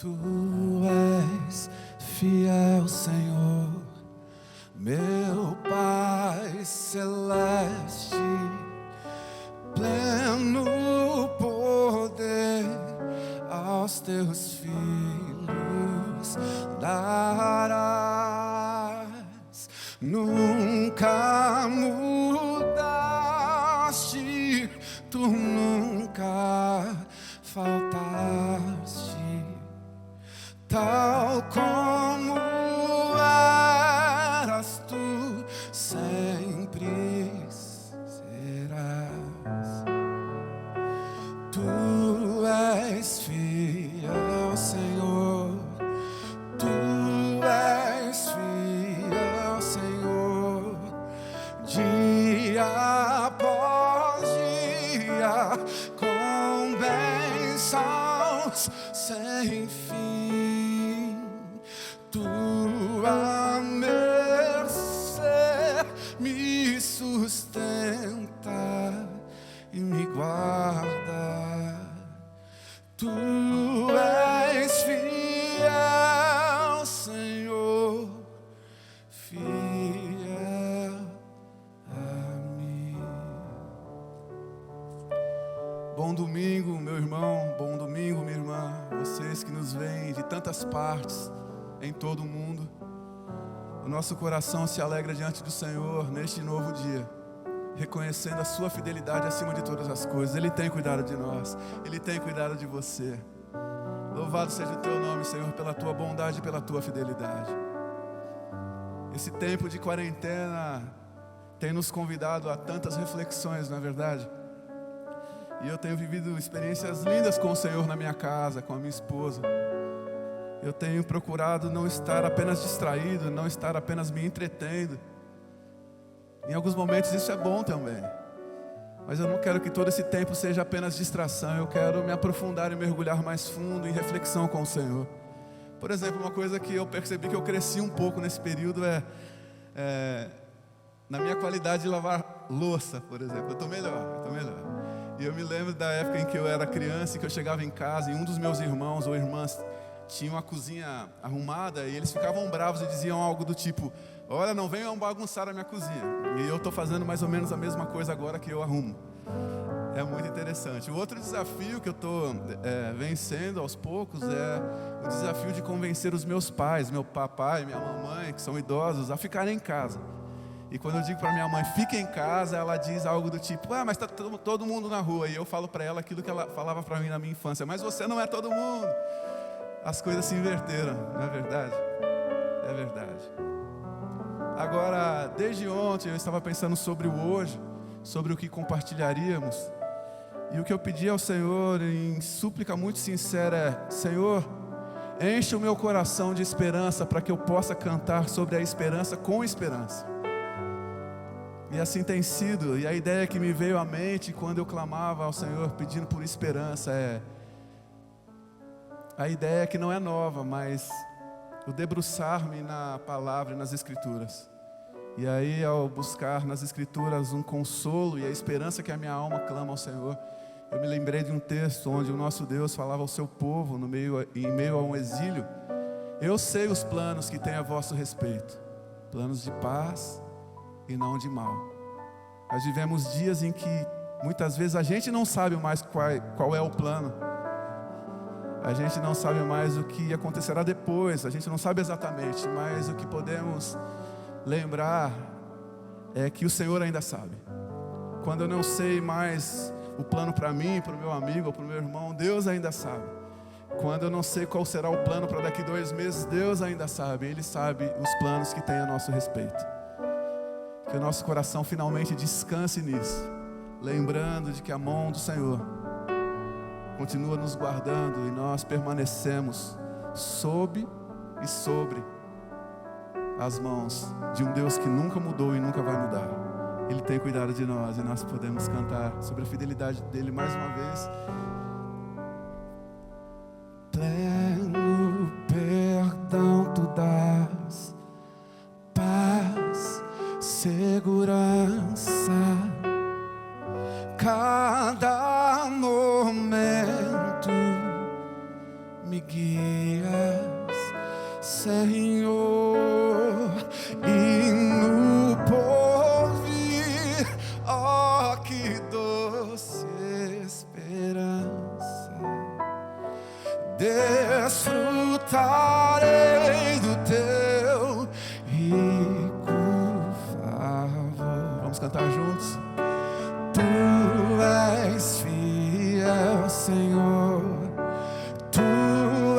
Tu és fiel, Senhor, meu Pai celeste, pleno poder aos teus filhos darás. Nunca mudaste, tu nunca faltaste, tal como eras, tu sempre serás. Tu és fiel, Senhor, tu és fiel, Senhor, dia após dia, com bênçãos sem fim. Tua mercê me sustenta e me guarda. Tu és fiel, Senhor, fiel a mim. Bom domingo, meu irmão, bom domingo, minha irmã. Vocês que nos veem de tantas partes em todo o mundo. O nosso coração se alegra diante do Senhor neste novo dia, reconhecendo a sua fidelidade acima de todas as coisas. Ele tem cuidado de nós, Ele tem cuidado de você. Louvado seja o teu nome, Senhor, pela tua bondade e pela tua fidelidade. Esse tempo de quarentena tem nos convidado a tantas reflexões, não é verdade? E eu tenho vivido experiências lindas com o Senhor na minha casa, com a minha esposa. Eu tenho procurado não estar apenas distraído, não estar apenas me entretendo. Em alguns momentos isso é bom também, mas eu não quero que todo esse tempo seja apenas distração. Eu quero me aprofundar e mergulhar mais fundo em reflexão com o Senhor. Por exemplo, uma coisa que eu percebi que eu cresci um pouco nesse período é na minha qualidade de lavar louça, por exemplo. Eu estou melhor. E eu me lembro da época em que eu era criança e que eu chegava em casa e um dos meus irmãos ou irmãs tinha uma cozinha arrumada e eles ficavam bravos e diziam algo do tipo: olha, não venham bagunçar a minha cozinha. E eu estou fazendo mais ou menos a mesma coisa agora que eu arrumo. É muito interessante. O outro desafio que eu estou vencendo aos poucos é o desafio de convencer os meus pais, meu papai e minha mamãe, que são idosos, a ficarem em casa. E quando eu digo para minha mãe, fique em casa, ela diz algo do tipo: mas está todo mundo na rua. E eu falo para ela aquilo que ela falava para mim na minha infância: mas você não é todo mundo. As coisas se inverteram, não é verdade? É verdade. Agora, desde ontem eu estava pensando sobre o hoje, sobre o que compartilharíamos. E o que eu pedi ao Senhor em súplica muito sincera é: Senhor, enche o meu coração de esperança para que eu possa cantar sobre a esperança com esperança. E assim tem sido. E a ideia que me veio à mente quando eu clamava ao Senhor pedindo por esperança é: a ideia que não é nova, mas o debruçar-me na palavra e nas escrituras. E aí, ao buscar nas escrituras um consolo e a esperança que a minha alma clama ao Senhor, eu me lembrei de um texto onde o nosso Deus falava ao seu povo em meio a um exílio: eu sei os planos que tenho a vosso respeito, planos de paz e não de mal. Nós vivemos dias em que muitas vezes a gente não sabe mais qual é o plano. A gente não sabe mais o que acontecerá depois. A gente não sabe exatamente, mas o que podemos lembrar é que o Senhor ainda sabe. Quando eu não sei mais o plano para mim, para o meu amigo ou para o meu irmão, Deus ainda sabe. Quando eu não sei qual será o plano para daqui 2 meses, Deus ainda sabe. Ele sabe os planos que tem a nosso respeito. Que o nosso coração finalmente descanse nisso, lembrando de que a mão do Senhor continua nos guardando e nós permanecemos sob e sobre as mãos de um Deus que nunca mudou e nunca vai mudar. Ele tem cuidado de nós e nós podemos cantar sobre a fidelidade dele mais uma vez. Pleno perdão tu dás, paz, segurança, cada momento me guias, Senhor, e no porvir, ó, que doce esperança, desfrutarei do teu rico favor. Vamos cantar juntos? Tu és fiel, Senhor, Tu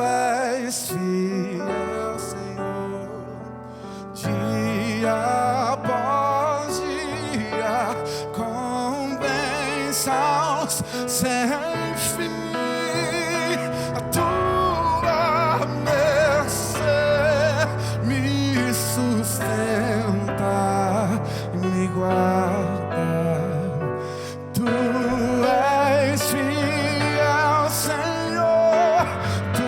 és fiel, Senhor, dia após dia, com bênçãos sem fim. A tua mercê me sustenta e me guarda. Tu és fiel, Senhor, Tu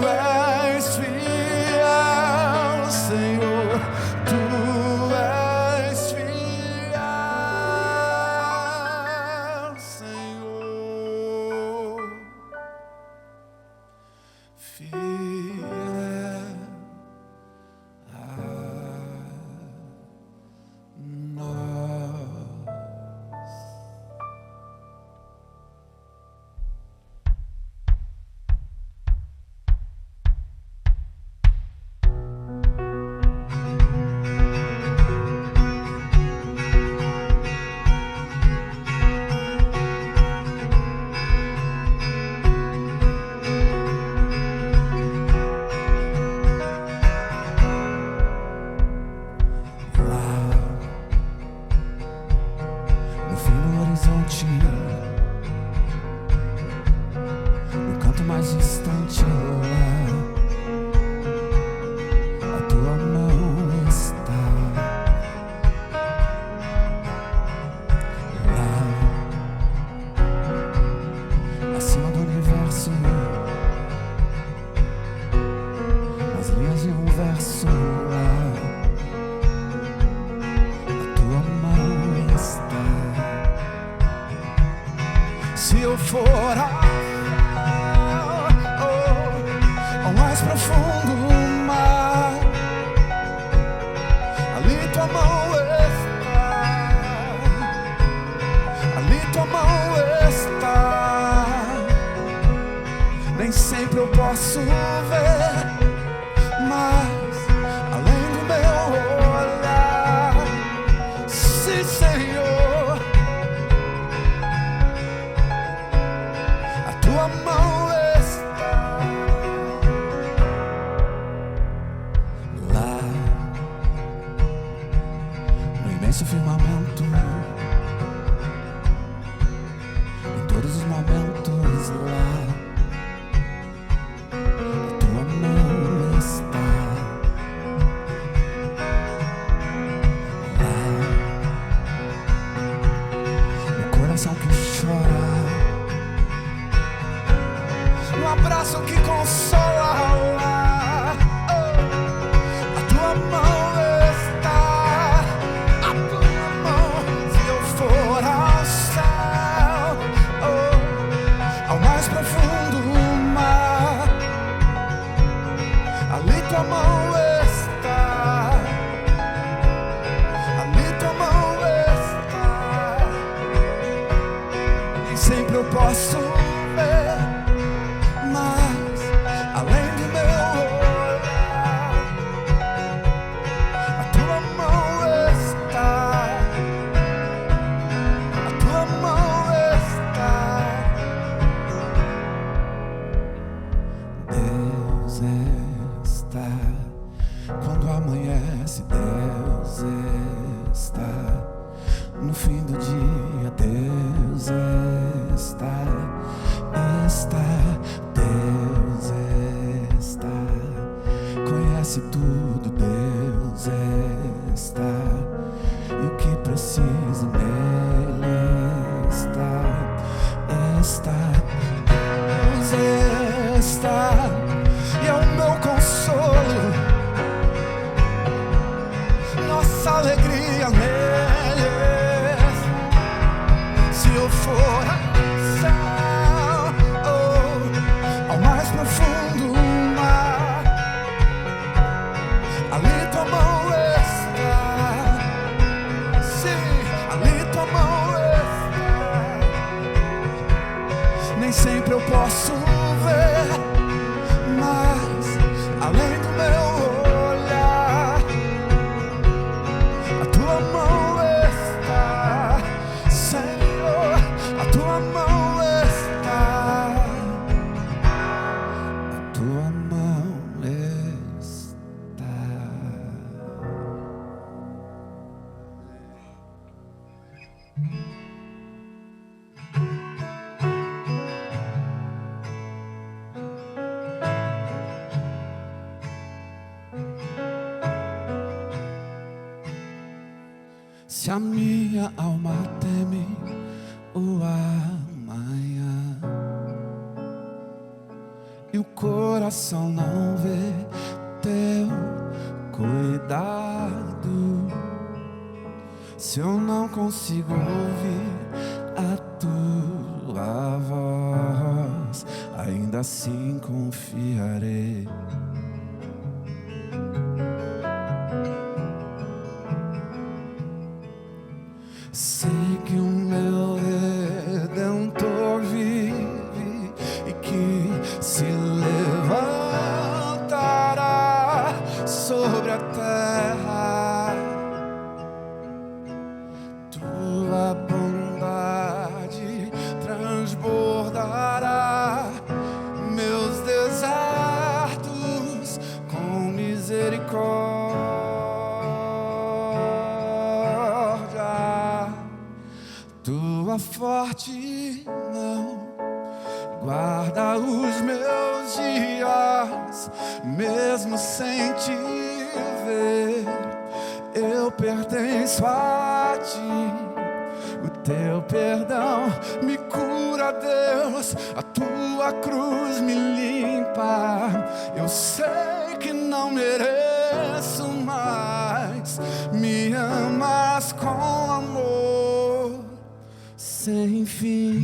és fiel, Senhor, Tu és fiel, Senhor, fiel a nós. No fim do horizonte, no canto mais distante, lá, a tua mão está. Lá, acima do universo, nas linhas de um verso, lá, se eu for ao mais profundo mar, ali tua mão está, ali tua mão está. Nem sempre eu posso ver, mas além do meu olhar, sim, Senhor, tua mão está lá no imenso firmamento, em todos os momentos lá, a tua mão está lá, no coração que chora, um abraço que consola lá, a tua mão está, a tua mão. Se eu for ao céu, ao mais profundo mar, ali tua mão está, ali tua mão está. Nem sempre eu posso ver, mas além do meu olhar, a tua mão está, a tua mão está. Deus está quando amanhece, Deus está no fim do dia, Deus está. Deus está, conhece tudo, Deus está, e o que preciso nele está. Deus está, e é o meu consolo, nossa alegria nele. Se eu for ao céu, ao mais profundo nem sempre eu posso ver, mas além do meu olhar, a tua mão está, Senhor, a tua mão está, a tua mão está. Se a minha alma teme o amanhã e o coração não vê teu cuidado, se eu não consigo ouvir a tua voz, ainda assim confiarei. Sei que o meu Redentor vive e que se levantará sobre a terra. Tua bondade transbordará meus desertos com misericórdia. Tua forte mão guarda os meus dias, mesmo sem te ver, eu pertenço a ti. O teu perdão me cura, Deus, a tua cruz me limpa. Eu sei que não mereço, mas me amas com amor sem fim.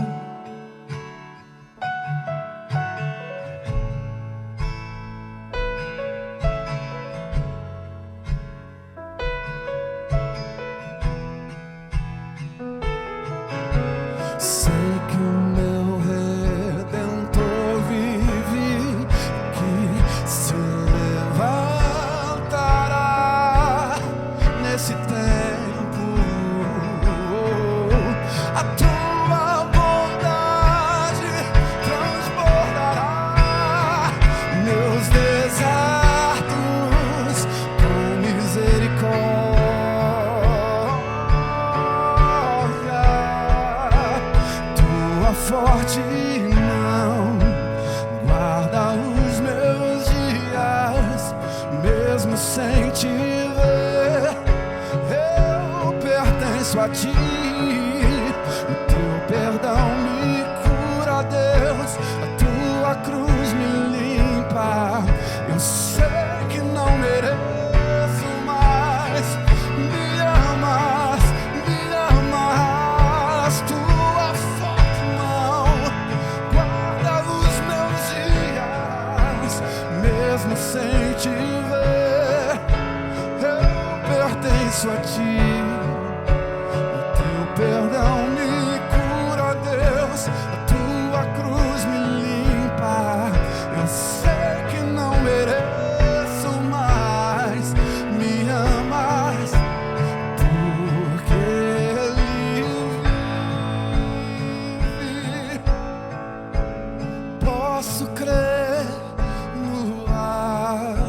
Sei que o meu Redentor vive, que se levantará nesse tempo. A tua bondade transbordará meus desertos com misericórdia. Tua forte mão guarda os meus dias, mesmo sem te ver, eu pertenço a ti. O teu perdão me cura, Deus, a tua cruz me limpa. Eu sei que não mereço, mas me amas, me amas. Tua forte mão guarda os meus dias, mesmo sem te ver, eu pertenço a ti. Perdão me cura, Deus, a tua cruz me limpa. Eu sei que não mereço, mas me amas, porque Ele vive. Posso crer no amanhã,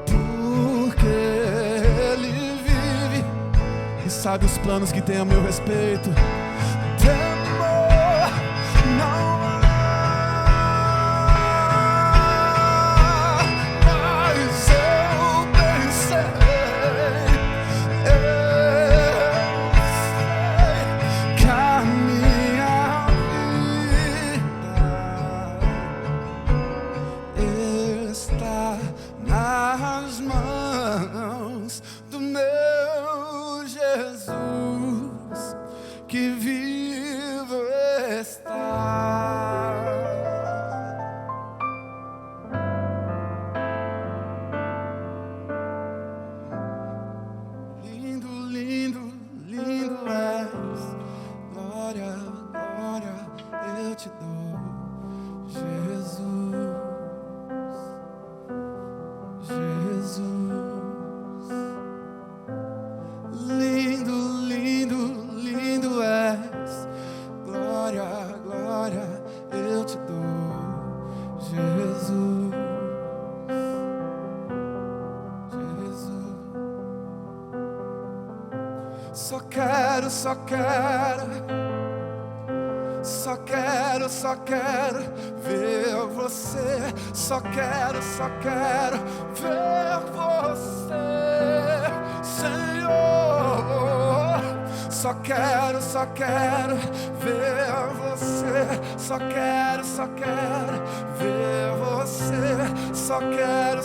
porque sabe os planos que tem a meu respeito. Temor não há, mas eu bem sei, que a minha vida está nas mãos do meu Jesus, que vivo está. Lindo, lindo, lindo és, glória. só quero, só quero, só quero ver você. Só quero ver você, Senhor. Só quero ver você. Só quero ver você. Só quero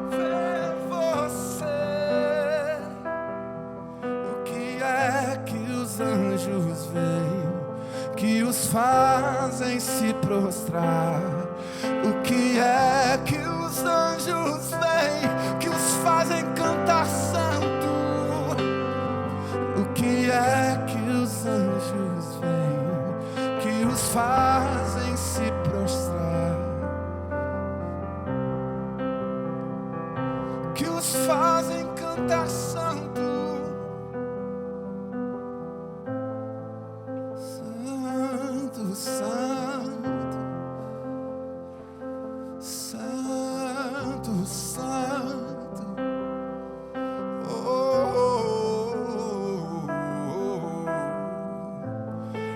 ver você. O que é que os anjos veem que os fazem se prostrar? O que é que os anjos veem que os fazem cantar santo? O que é que os anjos veem que os fazem se prostrar? Que os fazem cantar santo? Santo, santo, santo, santo.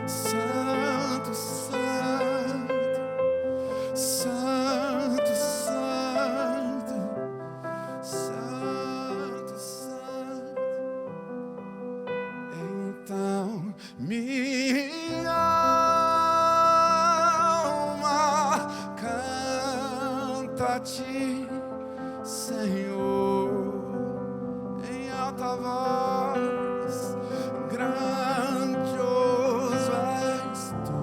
Santo, santo, santo, santo, santo. Então minha alma canta a ti, Senhor, em alta voz. Grandioso és tu.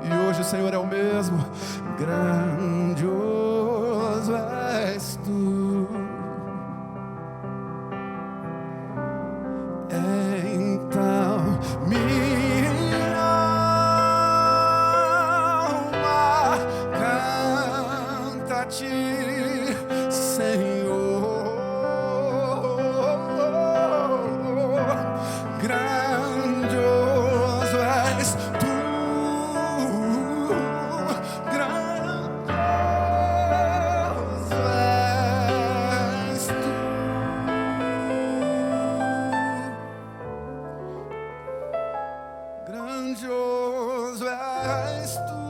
E hoje o Senhor é o mesmo. Grandioso és tu. Então minha alma canta a ti, Senhor. Grandioso és tu. Grandioso és tu. Grandioso és tu.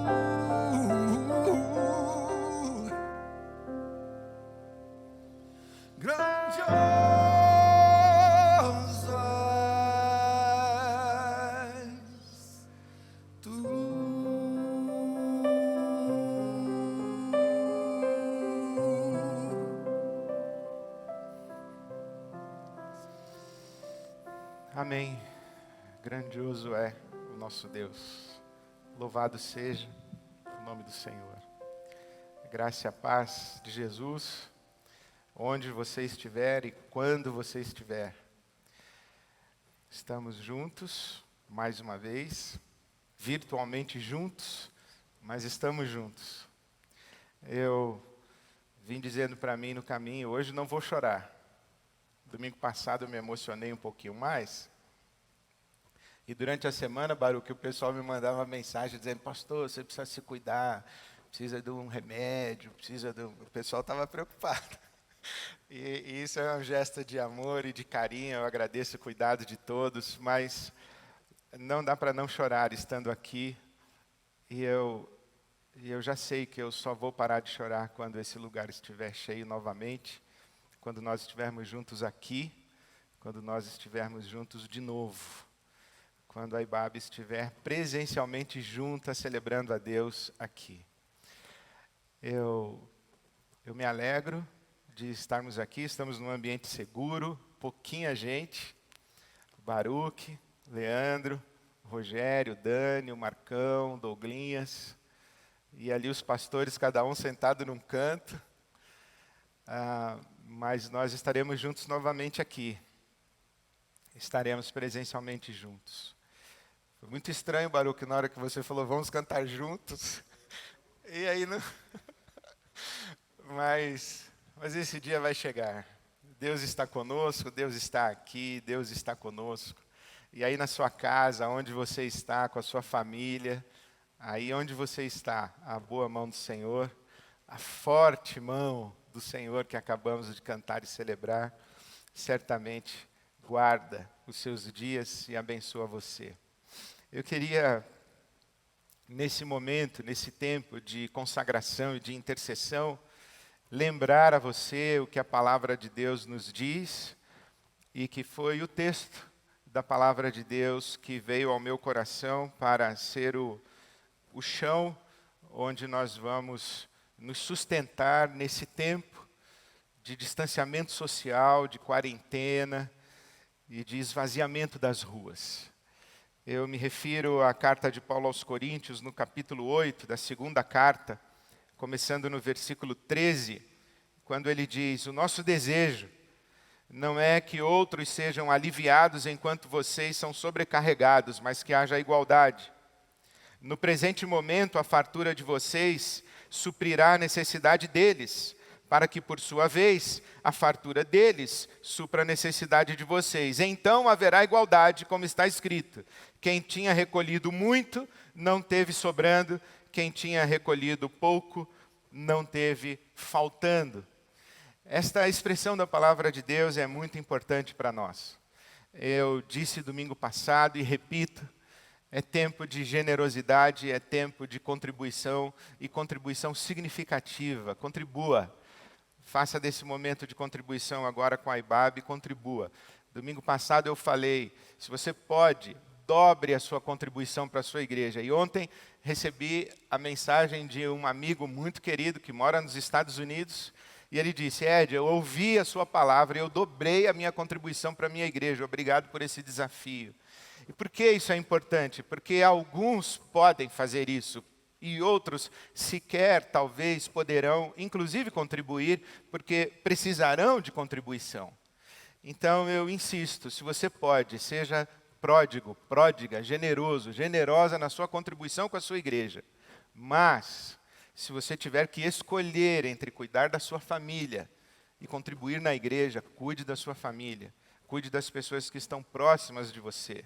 Grandioso és tu. Amém. Grandioso é o nosso Deus. Louvado seja o nome do Senhor. A graça e a paz de Jesus, onde você estiver e quando você estiver. Estamos juntos, mais uma vez, virtualmente juntos, mas estamos juntos. Eu vim dizendo para mim no caminho, hoje não vou chorar. Domingo passado eu me emocionei um pouquinho mais. E durante a semana, Baruque, o pessoal me mandava mensagem dizendo: pastor, você precisa se cuidar, precisa de um remédio, O pessoal estava preocupado. E isso é um gesto de amor e de carinho, eu agradeço o cuidado de todos, mas não dá para não chorar estando aqui. E eu já sei que eu só vou parar de chorar quando esse lugar estiver cheio novamente, quando nós estivermos juntos aqui, quando nós estivermos juntos de novo. Quando a IBAB estiver presencialmente junta, celebrando a Deus aqui. Eu me alegro de estarmos aqui, estamos num ambiente seguro, pouquinha gente, Baruque, Leandro, Rogério, Dani, o Marcão, Douglinhas, e ali os pastores, cada um sentado num canto, mas nós estaremos juntos novamente aqui, estaremos presencialmente juntos. Foi muito estranho, Baruque, na hora que você falou, vamos cantar juntos. E aí, não... mas esse dia vai chegar. Deus está conosco, Deus está aqui, Deus está conosco. E aí na sua casa, onde você está, com a sua família, aí onde você está, a boa mão do Senhor, a forte mão do Senhor que acabamos de cantar e celebrar, certamente guarda os seus dias e abençoa você. Eu queria, nesse momento, nesse tempo de consagração e de intercessão, lembrar a você o que a palavra de Deus nos diz e que foi o texto da palavra de Deus que veio ao meu coração para ser o chão onde nós vamos nos sustentar nesse tempo de distanciamento social, de quarentena e de esvaziamento das ruas. Eu me refiro à carta de Paulo aos Coríntios, no capítulo 8 da segunda carta, começando no versículo 13, quando ele diz: o nosso desejo não é que outros sejam aliviados enquanto vocês são sobrecarregados, mas que haja igualdade. No presente momento, a fartura de vocês suprirá a necessidade deles, para que, por sua vez, a fartura deles supra a necessidade de vocês. Então haverá igualdade, como está escrito: quem tinha recolhido muito, não teve sobrando; quem tinha recolhido pouco, não teve faltando. Esta expressão da palavra de Deus é muito importante para nós. Eu disse domingo passado e repito: é tempo de generosidade, é tempo de contribuição e contribuição significativa. Contribua. Faça desse momento de contribuição agora com a IBAB e contribua. Domingo passado eu falei, se você pode, dobre a sua contribuição para a sua igreja. E ontem recebi a mensagem de um amigo muito querido que mora nos Estados Unidos. E ele disse: Ed, eu ouvi a sua palavra e eu dobrei a minha contribuição para a minha igreja. Obrigado por esse desafio. E por que isso é importante? Porque alguns podem fazer isso e outros sequer, talvez, poderão, inclusive, contribuir, porque precisarão de contribuição. Então, eu insisto, se você pode, seja pródigo, pródiga, generoso, generosa na sua contribuição com a sua igreja. Mas, se você tiver que escolher entre cuidar da sua família e contribuir na igreja, cuide da sua família, cuide das pessoas que estão próximas de você.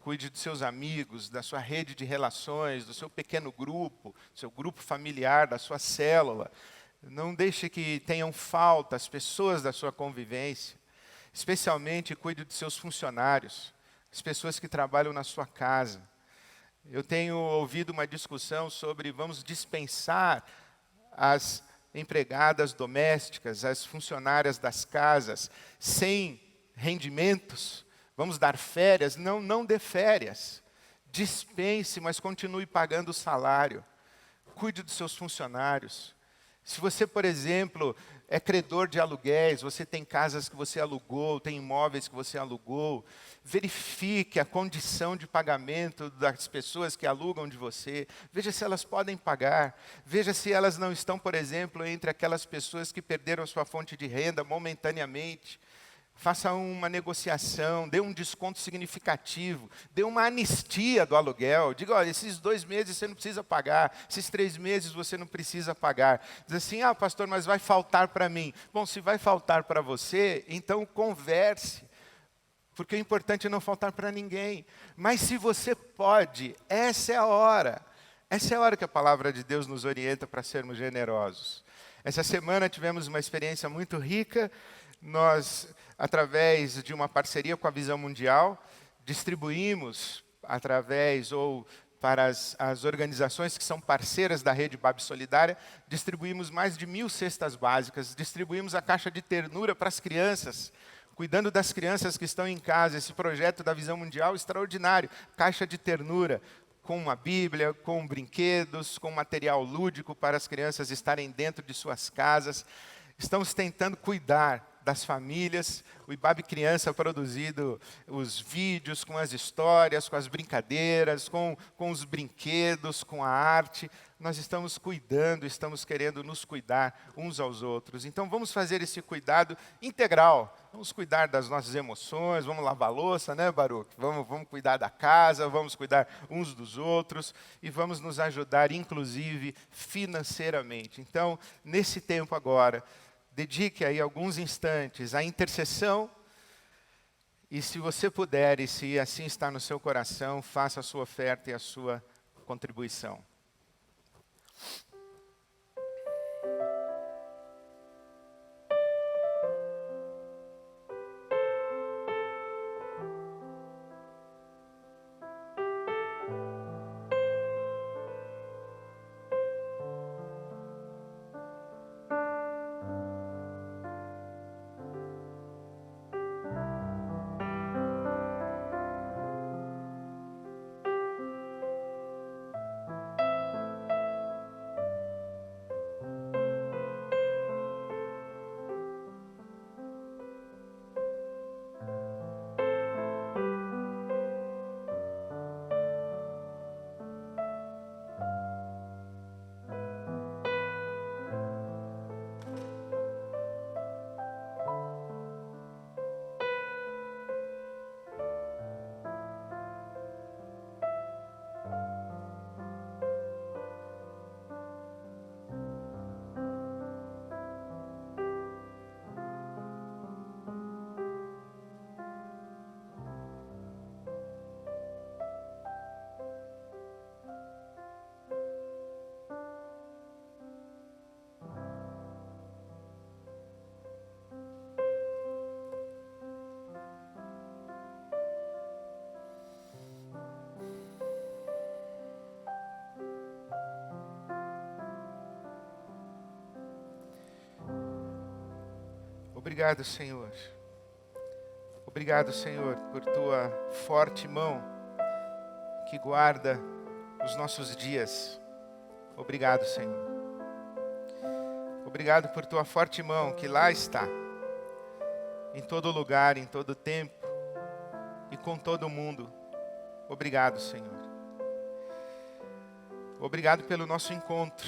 Cuide dos seus amigos, da sua rede de relações, do seu pequeno grupo, do seu grupo familiar, da sua célula. Não deixe que tenham falta as pessoas da sua convivência. Especialmente cuide dos seus funcionários, as pessoas que trabalham na sua casa. Eu tenho ouvido uma discussão sobre vamos dispensar as empregadas domésticas, as funcionárias das casas, sem rendimentos. Vamos dar férias? Não, não dê férias. Dispense, mas continue pagando o salário. Cuide dos seus funcionários. Se você, por exemplo, é credor de aluguéis, você tem casas que você alugou, tem imóveis que você alugou, verifique a condição de pagamento das pessoas que alugam de você. Veja se elas podem pagar. Veja se elas não estão, por exemplo, entre aquelas pessoas que perderam sua fonte de renda momentaneamente. Faça uma negociação, dê um desconto significativo, dê uma anistia do aluguel. Diga: olha, esses 2 meses você não precisa pagar, esses 3 meses você não precisa pagar. Diz assim: ah, pastor, mas vai faltar para mim. Bom, se vai faltar para você, então converse. Porque o importante é não faltar para ninguém. Mas se você pode, essa é a hora. Essa é a hora que a palavra de Deus nos orienta para sermos generosos. Essa semana tivemos uma experiência muito rica. Nós, através de uma parceria com a Visão Mundial, distribuímos através ou para as organizações que são parceiras da Rede IBAB Solidária, distribuímos mais de 1.000 cestas básicas, distribuímos a caixa de ternura para as crianças, cuidando das crianças que estão em casa. Esse projeto da Visão Mundial extraordinário, caixa de ternura, com uma Bíblia, com brinquedos, com material lúdico para as crianças estarem dentro de suas casas. Estamos tentando cuidar das famílias. O IBAB Criança produzido os vídeos com as histórias, com as brincadeiras, com os brinquedos, com a arte. Nós estamos cuidando, estamos querendo nos cuidar uns aos outros. Então vamos fazer esse cuidado integral. Vamos cuidar das nossas emoções, vamos lavar a louça, né, Baruch? Vamos cuidar da casa, vamos cuidar uns dos outros e vamos nos ajudar, inclusive, financeiramente. Então, nesse tempo agora, dedique aí alguns instantes à intercessão e, se você puder, e se assim está no seu coração, faça a sua oferta e a sua contribuição. Obrigado, Senhor. Obrigado, Senhor, por tua forte mão que guarda os nossos dias. Obrigado, Senhor. Obrigado por tua forte mão que lá está, em todo lugar, em todo tempo e com todo mundo. Obrigado, Senhor. Obrigado pelo nosso encontro.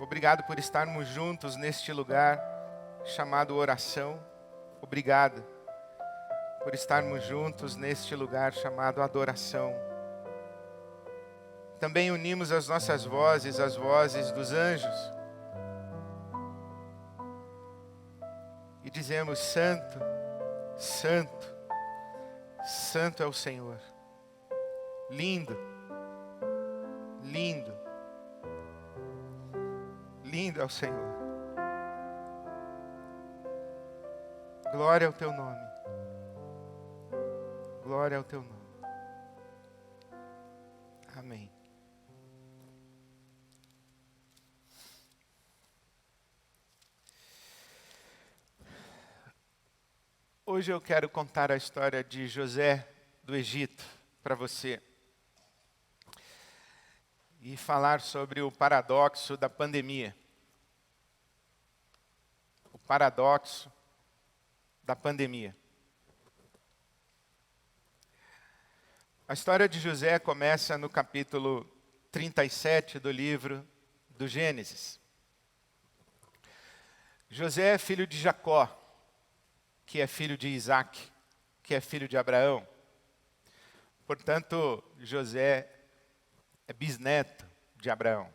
Obrigado por estarmos juntos neste lugar chamado oração. Obrigado por estarmos juntos neste lugar chamado adoração. Também unimos as nossas vozes, as vozes dos anjos. E dizemos: Santo, Santo, Santo é o Senhor. Lindo, lindo, lindo é o Senhor. Glória ao teu nome. Glória ao teu nome. Amém. Hoje eu quero contar a história de José do Egito para você. E falar sobre o paradoxo da pandemia. O paradoxo da pandemia. A história de José começa no capítulo 37 do livro do Gênesis. José é filho de Jacó, que é filho de Isaac, que é filho de Abraão. Portanto, José é bisneto de Abraão.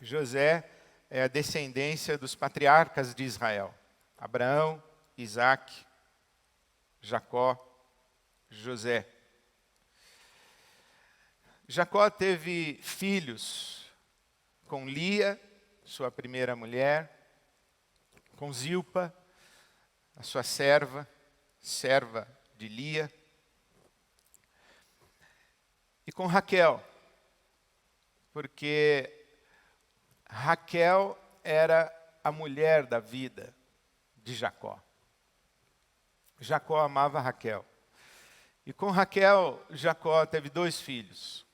José é a descendência dos patriarcas de Israel. Abraão, Isaac, Jacó, José. Jacó teve filhos com Lia, sua primeira mulher, com Zilpa, a sua serva de Lia, e com Raquel, porque Raquel era a mulher da vida de Jacó. Jacó amava Raquel. E com Raquel, Jacó teve 2 filhos,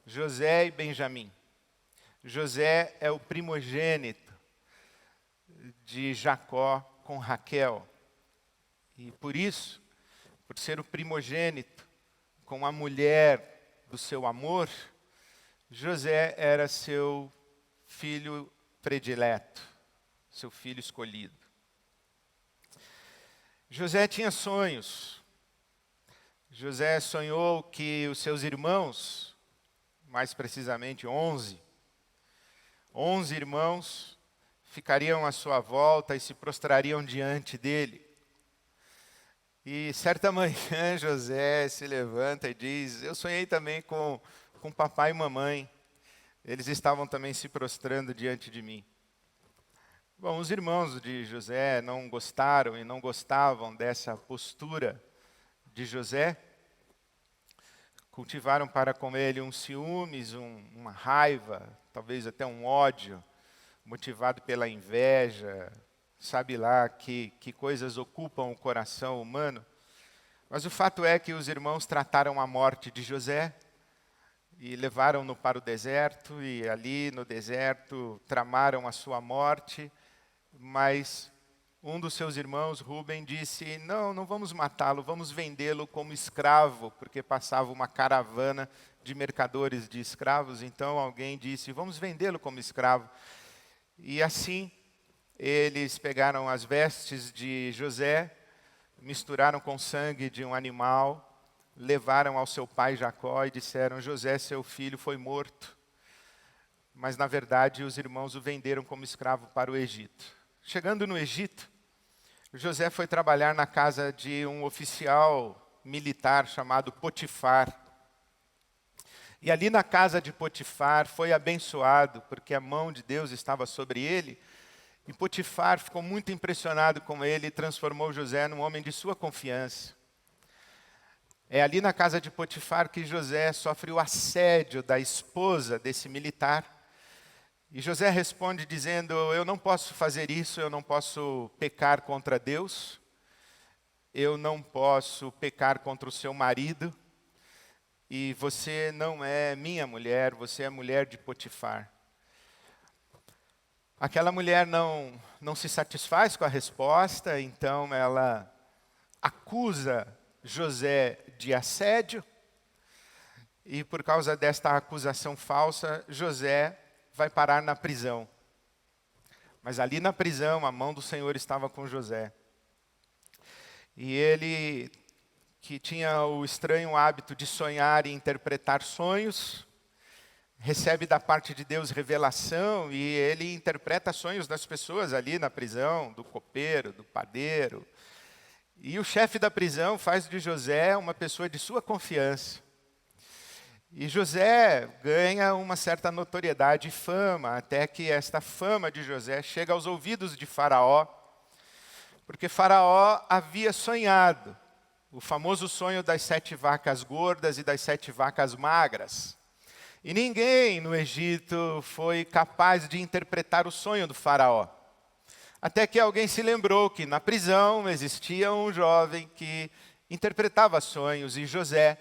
José e Benjamim. José é o primogênito de Jacó com Raquel. E por isso, por ser o primogênito com a mulher do seu amor, José era seu filho predileto, seu filho escolhido. José tinha sonhos. José sonhou que os seus irmãos, mais precisamente 11 irmãos, ficariam à sua volta e se prostrariam diante dele. E certa manhã José se levanta e diz: eu sonhei também com papai e mamãe. Eles estavam também se prostrando diante de mim. Bom, os irmãos de José não gostaram e não gostavam dessa postura de José. Cultivaram para com ele um ciúmes, uma raiva, talvez até um ódio, motivado pela inveja. Sabe lá que coisas ocupam o coração humano. Mas o fato é que os irmãos trataram a morte de José e levaram-no para o deserto, e ali no deserto tramaram a sua morte. Mas um dos seus irmãos, Rubem, disse: não vamos matá-lo, vamos vendê-lo como escravo, porque passava uma caravana de mercadores de escravos. Então alguém disse: vamos vendê-lo como escravo. E assim eles pegaram as vestes de José, misturaram com sangue de um animal, levaram ao seu pai Jacó e disseram: José, seu filho, foi morto. Mas na verdade os irmãos o venderam como escravo para o Egito. Chegando no Egito, José foi trabalhar na casa de um oficial militar chamado Potifar. E ali na casa de Potifar foi abençoado, porque a mão de Deus estava sobre ele. E Potifar ficou muito impressionado com ele e transformou José num homem de sua confiança. É ali na casa de Potifar que José sofre o assédio da esposa desse militar. E José responde dizendo: eu não posso fazer isso, eu não posso pecar contra Deus, eu não posso pecar contra o seu marido, e você não é minha mulher, você é mulher de Potifar. Aquela mulher não se satisfaz com a resposta, então ela acusa José de assédio, e por causa desta acusação falsa, José vai parar na prisão. Mas ali na prisão, a mão do Senhor estava com José. E ele, que tinha o estranho hábito de sonhar e interpretar sonhos, recebe da parte de Deus revelação, e ele interpreta sonhos das pessoas ali na prisão, do copeiro, do padeiro. E o chefe da prisão faz de José uma pessoa de sua confiança. E José ganha uma certa notoriedade e fama, até que esta fama de José chega aos ouvidos de Faraó, porque Faraó havia sonhado o famoso sonho das 7 vacas gordas e das 7 vacas magras. E ninguém no Egito foi capaz de interpretar o sonho do Faraó. Até que alguém se lembrou que na prisão existia um jovem que interpretava sonhos, e José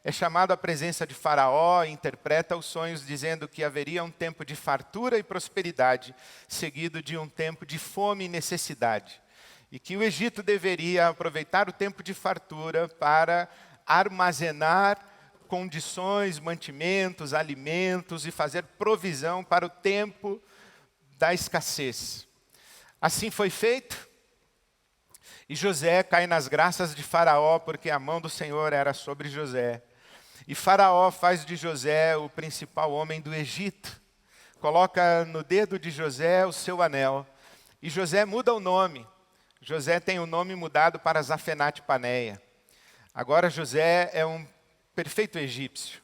é chamado à presença de Faraó e interpreta os sonhos dizendo que haveria um tempo de fartura e prosperidade, seguido de um tempo de fome e necessidade. E que o Egito deveria aproveitar o tempo de fartura para armazenar condições, mantimentos, alimentos e fazer provisão para o tempo da escassez. Assim foi feito. E José cai nas graças de Faraó, porque a mão do Senhor era sobre José. E Faraó faz de José o principal homem do Egito. Coloca no dedo de José o seu anel. E José muda o nome. José tem o nome mudado para Zafenate Paneia. Agora José é um perfeito egípcio.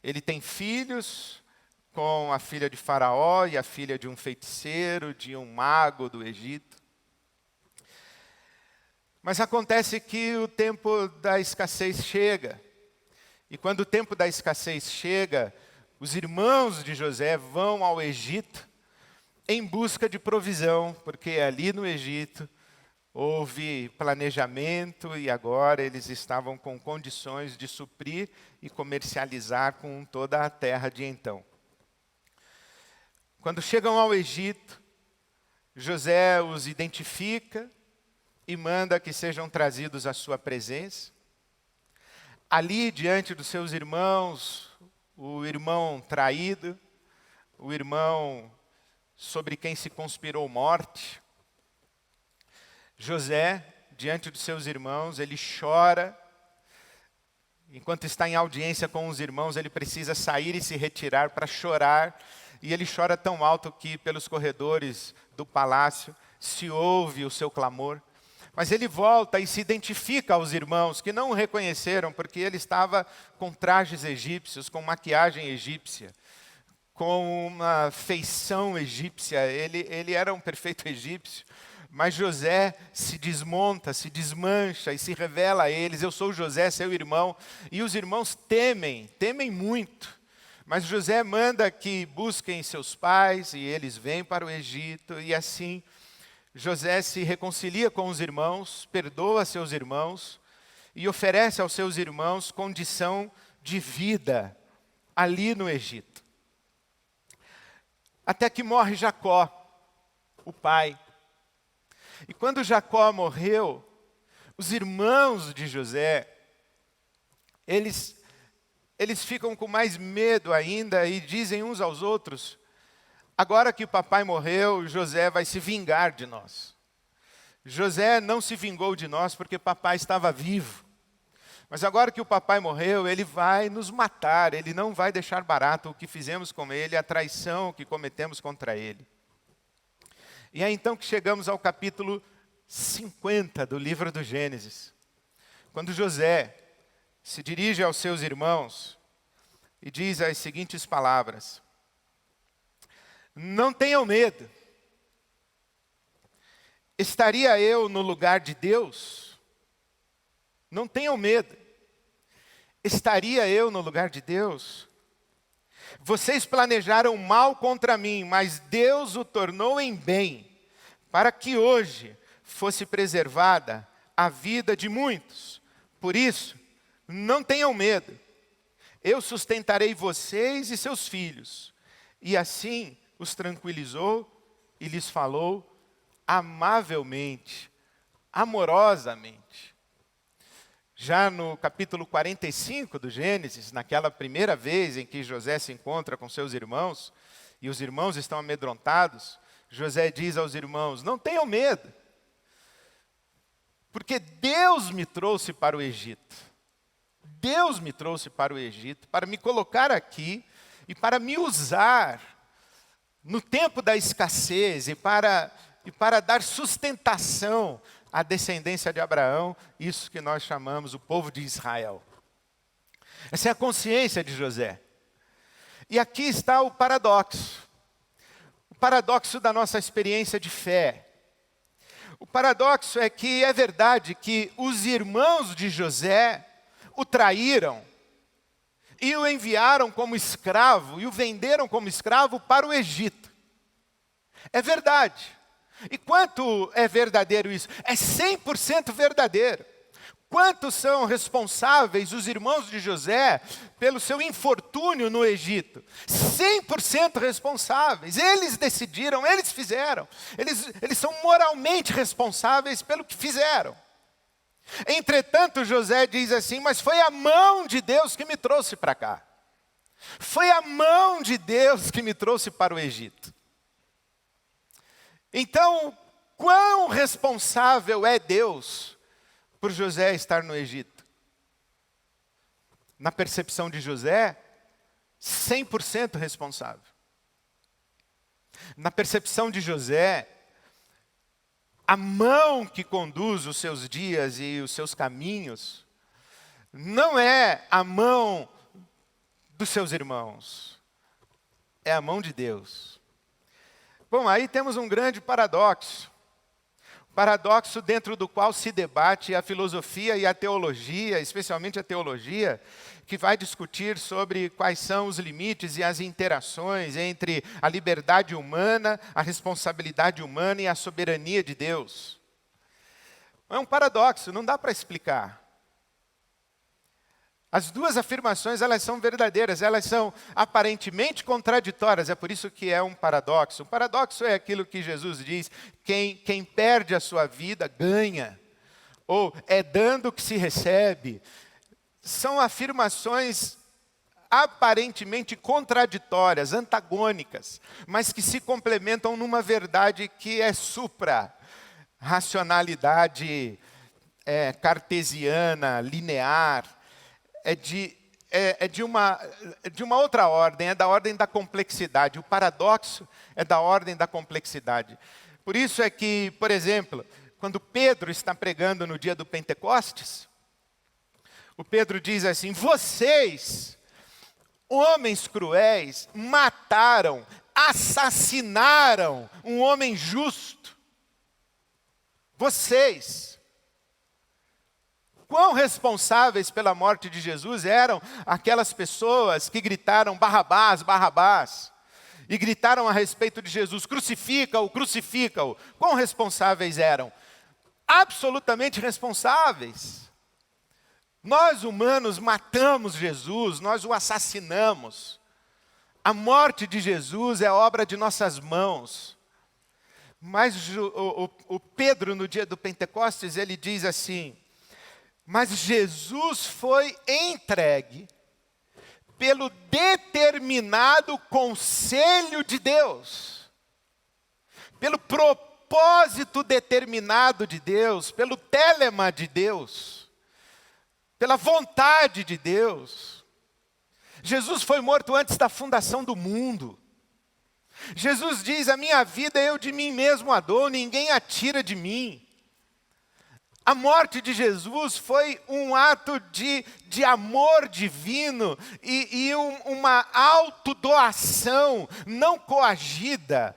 Ele tem filhos com a filha de Faraó e a filha de um feiticeiro, de um mago do Egito. Mas acontece que o tempo da escassez chega. E quando o tempo da escassez chega, os irmãos de José vão ao Egito em busca de provisão, porque ali no Egito houve planejamento e agora eles estavam com condições de suprir e comercializar com toda a terra de então. Quando chegam ao Egito, José os identifica e manda que sejam trazidos à sua presença. Ali, diante dos seus irmãos, o irmão traído, o irmão sobre quem se conspirou morte, José, diante dos seus irmãos, ele chora. Enquanto está em audiência com os irmãos, ele precisa sair e se retirar para chorar. E ele chora tão alto que pelos corredores do palácio se ouve o seu clamor. Mas ele volta e se identifica aos irmãos que não o reconheceram, porque ele estava com trajes egípcios, com maquiagem egípcia, com uma feição egípcia. Ele era um perfeito egípcio. Mas José se desmonta, se desmancha e se revela a eles: eu sou José, seu irmão. E os irmãos temem muito. Mas José manda que busquem seus pais e eles vêm para o Egito. E assim José se reconcilia com os irmãos, perdoa seus irmãos e oferece aos seus irmãos condição de vida ali no Egito. Até que morre Jacó, o pai. E quando Jacó morreu, os irmãos de José, eles ficam com mais medo ainda e dizem uns aos outros: agora que o papai morreu, José vai se vingar de nós. José não se vingou de nós porque papai estava vivo. Mas agora que o papai morreu, ele vai nos matar, ele não vai deixar barato o que fizemos com ele, a traição que cometemos contra ele. E é então que chegamos ao capítulo 50 do livro do Gênesis. Quando José se dirige aos seus irmãos e diz as seguintes palavras: não tenham medo. Estaria eu no lugar de Deus? Não tenham medo. Estaria eu no lugar de Deus? Vocês planejaram mal contra mim, mas Deus o tornou em bem, para que hoje fosse preservada a vida de muitos. Por isso, não tenham medo. Eu sustentarei vocês e seus filhos. E assim os tranquilizou e lhes falou amavelmente, amorosamente. Já no capítulo 45 do Gênesis, naquela primeira vez em que José se encontra com seus irmãos, e os irmãos estão amedrontados, José diz aos irmãos: não tenham medo, porque Deus me trouxe para o Egito. Deus me trouxe para o Egito para me colocar aqui e para me usar no tempo da escassez e para dar sustentação à descendência de Abraão, isso que nós chamamos o povo de Israel. Essa é a consciência de José. E aqui está o paradoxo da nossa experiência de fé. O paradoxo é que é verdade que os irmãos de José o traíram e o enviaram como escravo e o venderam como escravo para o Egito. É verdade. E quanto é verdadeiro isso? É 100% verdadeiro. Quantos são responsáveis os irmãos de José pelo seu infortúnio no Egito? 100% responsáveis. Eles decidiram, eles fizeram. Eles são moralmente responsáveis pelo que fizeram. Entretanto, José diz assim: mas foi a mão de Deus que me trouxe para cá. Foi a mão de Deus que me trouxe para o Egito. Então, quão responsável é Deus por José estar no Egito? Na percepção de José, 100% responsável. Na percepção de José, a mão que conduz os seus dias e os seus caminhos não é a mão dos seus irmãos, é a mão de Deus. Bom, aí temos um grande paradoxo. Paradoxo dentro do qual se debate a filosofia e a teologia, especialmente a teologia, que vai discutir sobre quais são os limites e as interações entre a liberdade humana, a responsabilidade humana e a soberania de Deus. É um paradoxo, não dá para explicar. As duas afirmações, elas são verdadeiras, elas são aparentemente contraditórias, é por isso que é um paradoxo. O paradoxo é aquilo que Jesus diz: quem perde a sua vida, ganha. Ou é dando que se recebe. São afirmações aparentemente contraditórias, antagônicas, mas que se complementam numa verdade que é supra-racionalidade cartesiana, linear. É de uma outra ordem, é da ordem da complexidade. O paradoxo é da ordem da complexidade. Por isso é que, por exemplo, quando Pedro está pregando no dia do Pentecostes, o Pedro diz assim: vocês, homens cruéis, mataram, assassinaram um homem justo. Vocês. Quão responsáveis pela morte de Jesus eram aquelas pessoas que gritaram Barrabás, Barrabás, e gritaram a respeito de Jesus, crucifica-o, crucifica-o. Quão responsáveis eram? Absolutamente responsáveis. Nós humanos matamos Jesus, nós o assassinamos. A morte de Jesus é obra de nossas mãos. Mas o Pedro, no dia do Pentecostes, ele diz assim: mas Jesus foi entregue pelo determinado conselho de Deus, pelo propósito determinado de Deus, pelo telema de Deus, pela vontade de Deus. Jesus foi morto antes da fundação do mundo. Jesus diz: a minha vida eu de mim mesmo a dou, ninguém a tira de mim. A morte de Jesus foi um ato de amor divino e uma autodoação não coagida,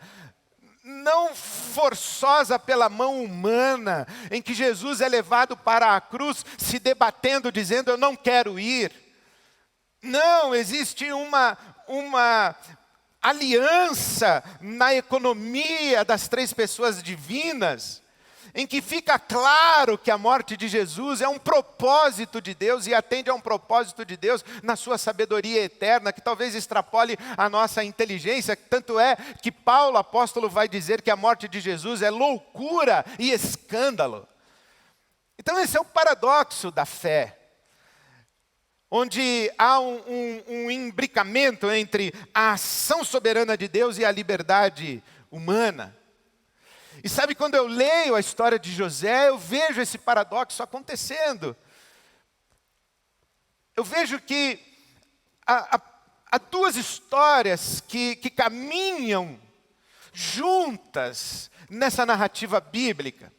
não forçosa pela mão humana, em que Jesus é levado para a cruz se debatendo, dizendo: eu não quero ir. Não, existe uma aliança na economia das três pessoas divinas, em que fica claro que a morte de Jesus é um propósito de Deus e atende a um propósito de Deus na sua sabedoria eterna, que talvez extrapole a nossa inteligência. Tanto é que Paulo, apóstolo, vai dizer que a morte de Jesus é loucura e escândalo. Então esse é o paradoxo da fé, onde há um imbricamento entre a ação soberana de Deus e a liberdade humana. E sabe, quando eu leio a história de José, eu vejo esse paradoxo acontecendo. Eu vejo que há duas histórias que caminham juntas nessa narrativa bíblica.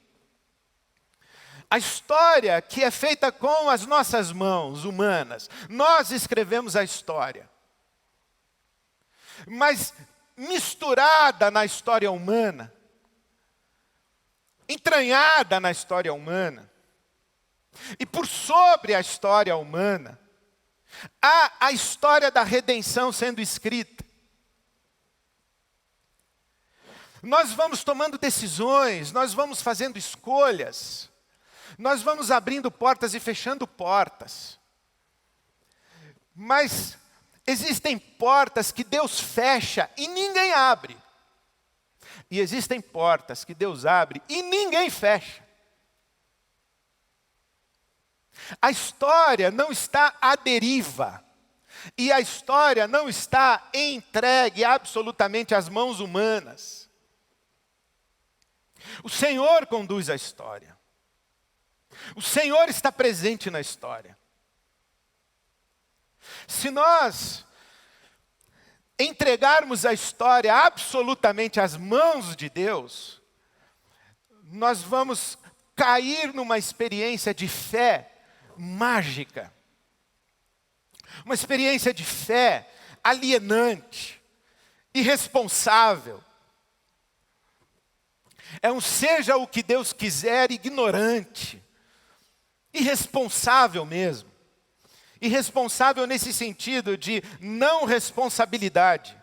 A história que é feita com as nossas mãos humanas. Nós escrevemos a história. Mas misturada na história humana, entranhada na história humana, e por sobre a história humana, há a história da redenção sendo escrita. Nós vamos tomando decisões, nós vamos fazendo escolhas, nós vamos abrindo portas e fechando portas. Mas existem portas que Deus fecha e ninguém abre. E existem portas que Deus abre e ninguém fecha. A história não está à deriva. E a história não está entregue absolutamente às mãos humanas. O Senhor conduz a história. O Senhor está presente na história. Se nós entregarmos a história absolutamente às mãos de Deus, nós vamos cair numa experiência de fé mágica. Uma experiência de fé alienante, irresponsável. É um seja o que Deus quiser ignorante, irresponsável mesmo. Irresponsável nesse sentido de não responsabilidade,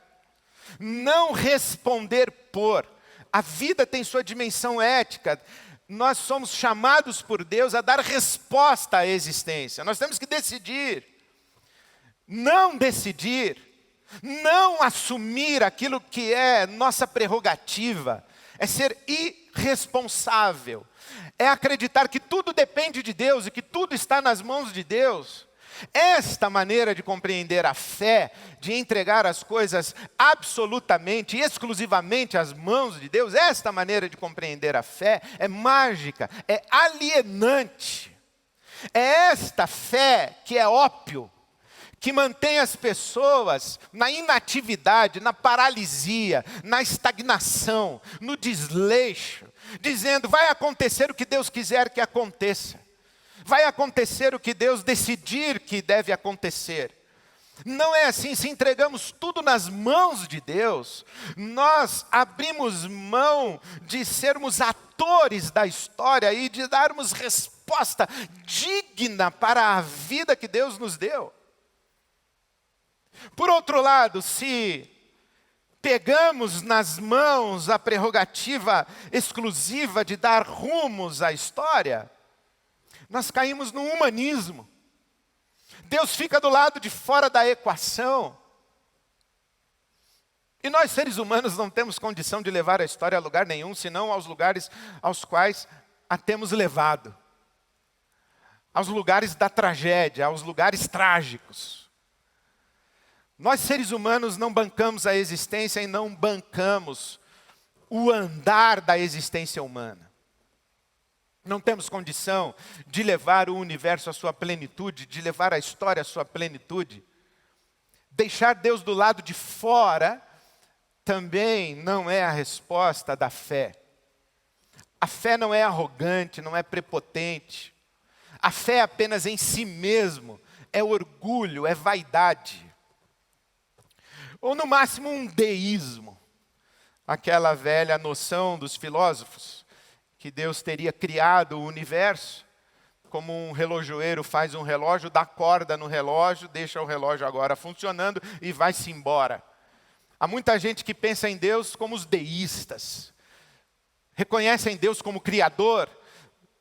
não responder por. A vida tem sua dimensão ética. Nós somos chamados por Deus a dar resposta à existência. Nós temos que decidir. Não decidir, não assumir aquilo que é nossa prerrogativa, é ser irresponsável. É acreditar que tudo depende de Deus e que tudo está nas mãos de Deus. Esta maneira de compreender a fé, de entregar as coisas absolutamente, exclusivamente às mãos de Deus, esta maneira de compreender a fé é mágica, é alienante. É esta fé que é ópio, que mantém as pessoas na inatividade, na paralisia, na estagnação, no desleixo, dizendo, vai acontecer o que Deus quiser que aconteça. Vai acontecer o que Deus decidir que deve acontecer. Não é assim. Se entregamos tudo nas mãos de Deus, nós abrimos mão de sermos atores da história e de darmos resposta digna para a vida que Deus nos deu. Por outro lado, se pegamos nas mãos a prerrogativa exclusiva de dar rumos à história, nós caímos no humanismo. Deus fica do lado de fora da equação. E nós, seres humanos, não temos condição de levar a história a lugar nenhum, senão aos lugares aos quais a temos levado. Aos lugares da tragédia, aos lugares trágicos. Nós, seres humanos, não bancamos a existência e não bancamos o andar da existência humana. Não temos condição de levar o universo à sua plenitude, de levar a história à sua plenitude. Deixar Deus do lado de fora também não é a resposta da fé. A fé não é arrogante, não é prepotente. A fé é apenas em si mesmo, é orgulho, é vaidade. Ou no máximo um deísmo, aquela velha noção dos filósofos, que Deus teria criado o universo como um relojoeiro faz um relógio, dá corda no relógio, deixa o relógio agora funcionando e vai-se embora. Há muita gente que pensa em Deus como os deístas. Reconhecem Deus como Criador,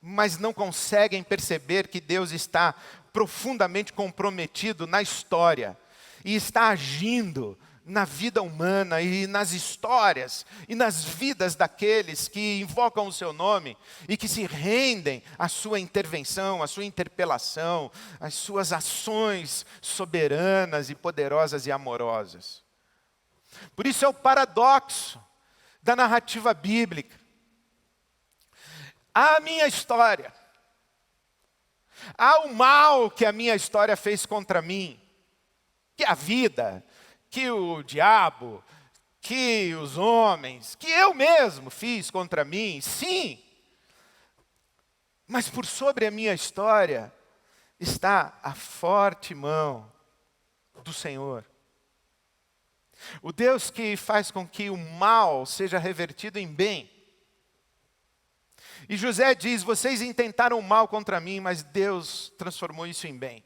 mas não conseguem perceber que Deus está profundamente comprometido na história e está agindo na vida humana e nas histórias e nas vidas daqueles que invocam o seu nome e que se rendem à sua intervenção, à sua interpelação, às suas ações soberanas e poderosas e amorosas. Por isso é o paradoxo da narrativa bíblica. Há a minha história, há o mal que a minha história fez contra mim, que a vida, que o diabo, que os homens, que eu mesmo fiz contra mim, sim. Mas por sobre a minha história está a forte mão do Senhor. O Deus que faz com que o mal seja revertido em bem. E José diz, vocês intentaram mal contra mim, mas Deus transformou isso em bem.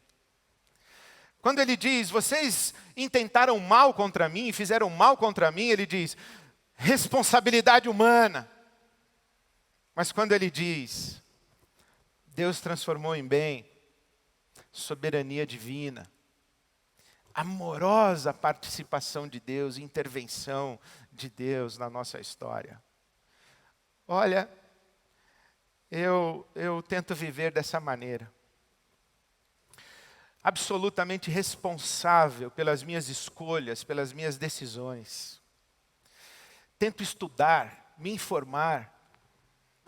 Quando ele diz, vocês intentaram mal contra mim, fizeram mal contra mim, ele diz, responsabilidade humana. Mas quando ele diz, Deus transformou em bem, soberania divina, amorosa participação de Deus, intervenção de Deus na nossa história. Olha, eu tento viver dessa maneira. Absolutamente responsável pelas minhas escolhas, pelas minhas decisões. Tento estudar, me informar,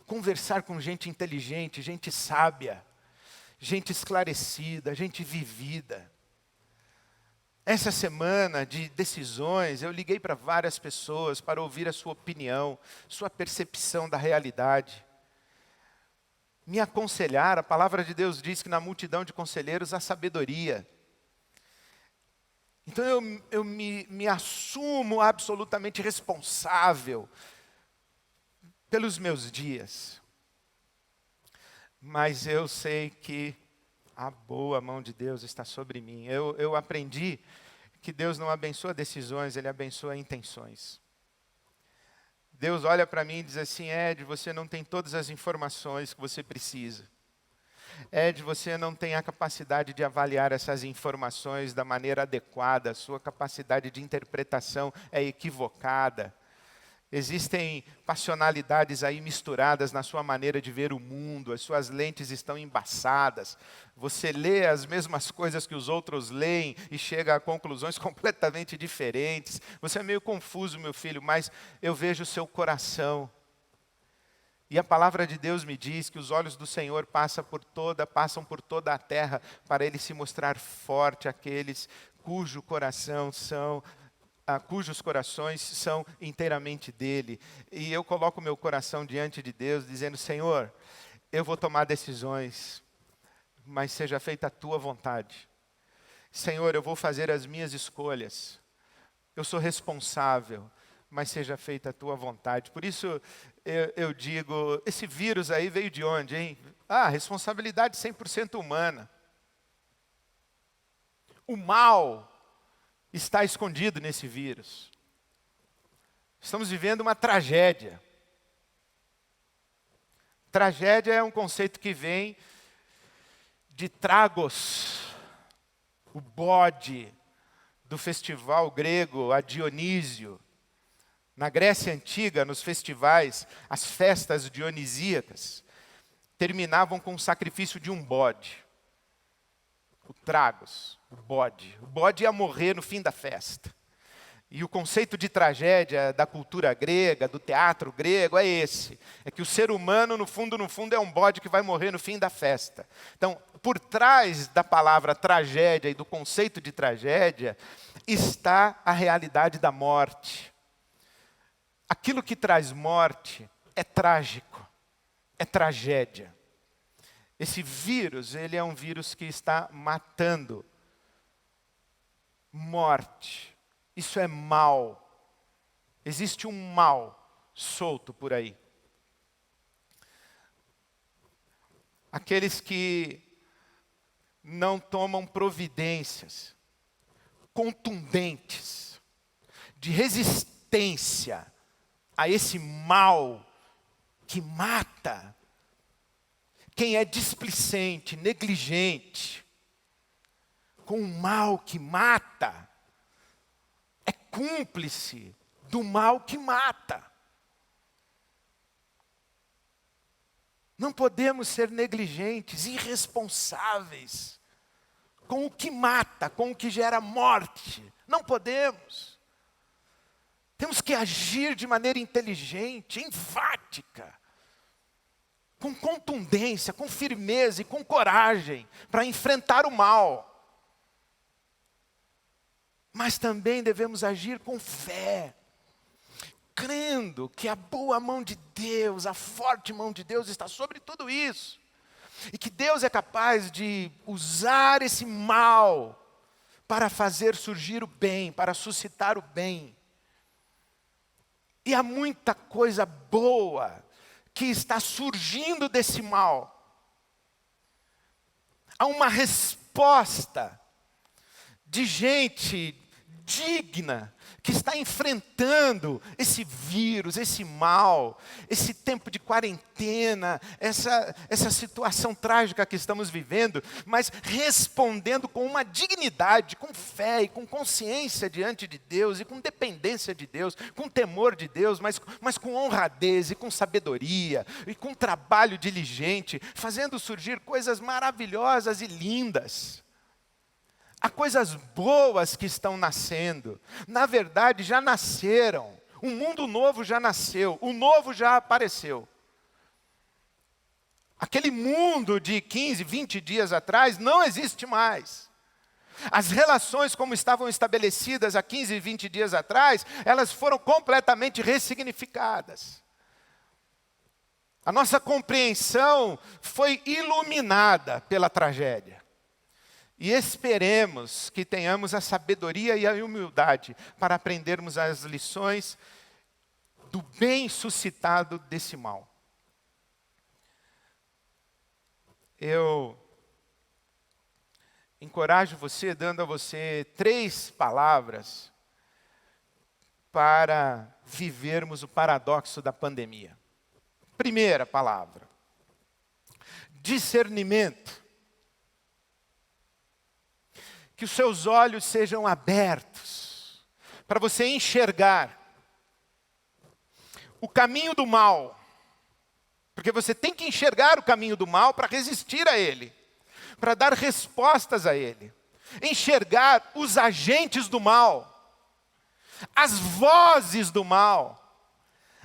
conversar com gente inteligente, gente sábia, gente esclarecida, gente vivida. Essa semana de decisões, eu liguei para várias pessoas para ouvir a sua opinião, sua percepção da realidade. Me aconselhar, a palavra de Deus diz que na multidão de conselheiros há sabedoria. Então eu me assumo absolutamente responsável pelos meus dias. Mas eu sei que a boa mão de Deus está sobre mim. Eu aprendi que Deus não abençoa decisões, Ele abençoa intenções. Deus olha para mim e diz assim, Ed, você não tem todas as informações que você precisa. Ed, você não tem a capacidade de avaliar essas informações da maneira adequada, a sua capacidade de interpretação é equivocada. Existem passionalidades aí misturadas na sua maneira de ver o mundo, as suas lentes estão embaçadas. Você lê as mesmas coisas que os outros leem e chega a conclusões completamente diferentes. Você é meio confuso, meu filho, mas eu vejo o seu coração. E a palavra de Deus me diz que os olhos do Senhor passam por toda a terra para Ele se mostrar forte àqueles cujos corações são inteiramente dele. E eu coloco meu coração diante de Deus, dizendo, Senhor, eu vou tomar decisões, mas seja feita a tua vontade. Senhor, eu vou fazer as minhas escolhas. Eu sou responsável, mas seja feita a tua vontade. Por isso eu digo, esse vírus aí veio de onde, hein? Responsabilidade 100% humana. O mal está escondido nesse vírus. Estamos vivendo uma tragédia. Tragédia é um conceito que vem de Tragos, o bode do festival grego a Dionísio. Na Grécia Antiga, nos festivais, as festas dionisíacas terminavam com o sacrifício de um bode. O Tragos, o bode. O bode ia morrer no fim da festa. E o conceito de tragédia da cultura grega, do teatro grego, é esse. É que o ser humano, no fundo, é um bode que vai morrer no fim da festa. Então, por trás da palavra tragédia e do conceito de tragédia, está a realidade da morte. Aquilo que traz morte é trágico, é tragédia. Esse vírus, ele é um vírus que está matando. Morte. Isso é mal. Existe um mal solto por aí. aqueles que não tomam providências contundentes de resistência a esse mal que mata. Quem é displicente, negligente, com o mal que mata, é cúmplice do mal que mata. Não podemos ser negligentes, irresponsáveis com o que mata, com o que gera morte. Não podemos. Temos que agir de maneira inteligente, enfática, com contundência, com firmeza e com coragem para enfrentar o mal. Mas também devemos agir com fé, crendo que a boa mão de Deus, a forte mão de Deus está sobre tudo isso. E que Deus é capaz de usar esse mal para fazer surgir o bem, para suscitar o bem. E há muita coisa boa que está surgindo desse mal. Há uma resposta de gente digna, que está enfrentando esse vírus, esse mal, esse tempo de quarentena, essa situação trágica que estamos vivendo, mas respondendo com uma dignidade, com fé e com consciência diante de Deus, e com dependência de Deus, com temor de Deus, mas com honradez e com sabedoria, e com trabalho diligente, fazendo surgir coisas maravilhosas e lindas. Há coisas boas que estão nascendo. Na verdade, já nasceram. Um mundo novo já nasceu. O novo já apareceu. Aquele mundo de 15, 20 dias atrás não existe mais. As relações como estavam estabelecidas há 15, 20 dias atrás, elas foram completamente ressignificadas. A nossa compreensão foi iluminada pela tragédia. E esperemos que tenhamos a sabedoria e a humildade para aprendermos as lições do bem suscitado desse mal. Eu encorajo você, dando a você 3 palavras para vivermos o paradoxo da pandemia. Primeira palavra: discernimento. Que os seus olhos sejam abertos para você enxergar o caminho do mal. Porque você tem que enxergar o caminho do mal para resistir a ele, para dar respostas a ele. Enxergar os agentes do mal, as vozes do mal,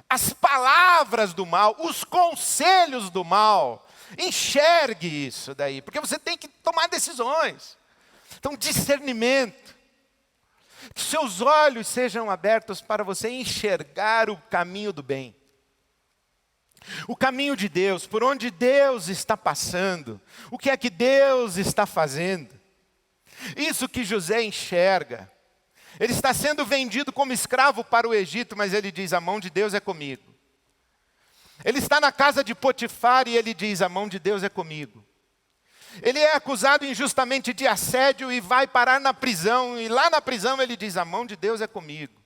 as palavras do mal, os conselhos do mal. Enxergue isso daí, porque você tem que tomar decisões. Então, discernimento. Que seus olhos sejam abertos para você enxergar o caminho do bem. O caminho de Deus, por onde Deus está passando. O que é que Deus está fazendo. Isso que José enxerga. Ele está sendo vendido como escravo para o Egito, mas ele diz: a mão de Deus é comigo. Ele está na casa de Potifar e ele diz: a mão de Deus é comigo. Ele é acusado injustamente de assédio e vai parar na prisão. E lá na prisão ele diz: a mão de Deus é comigo.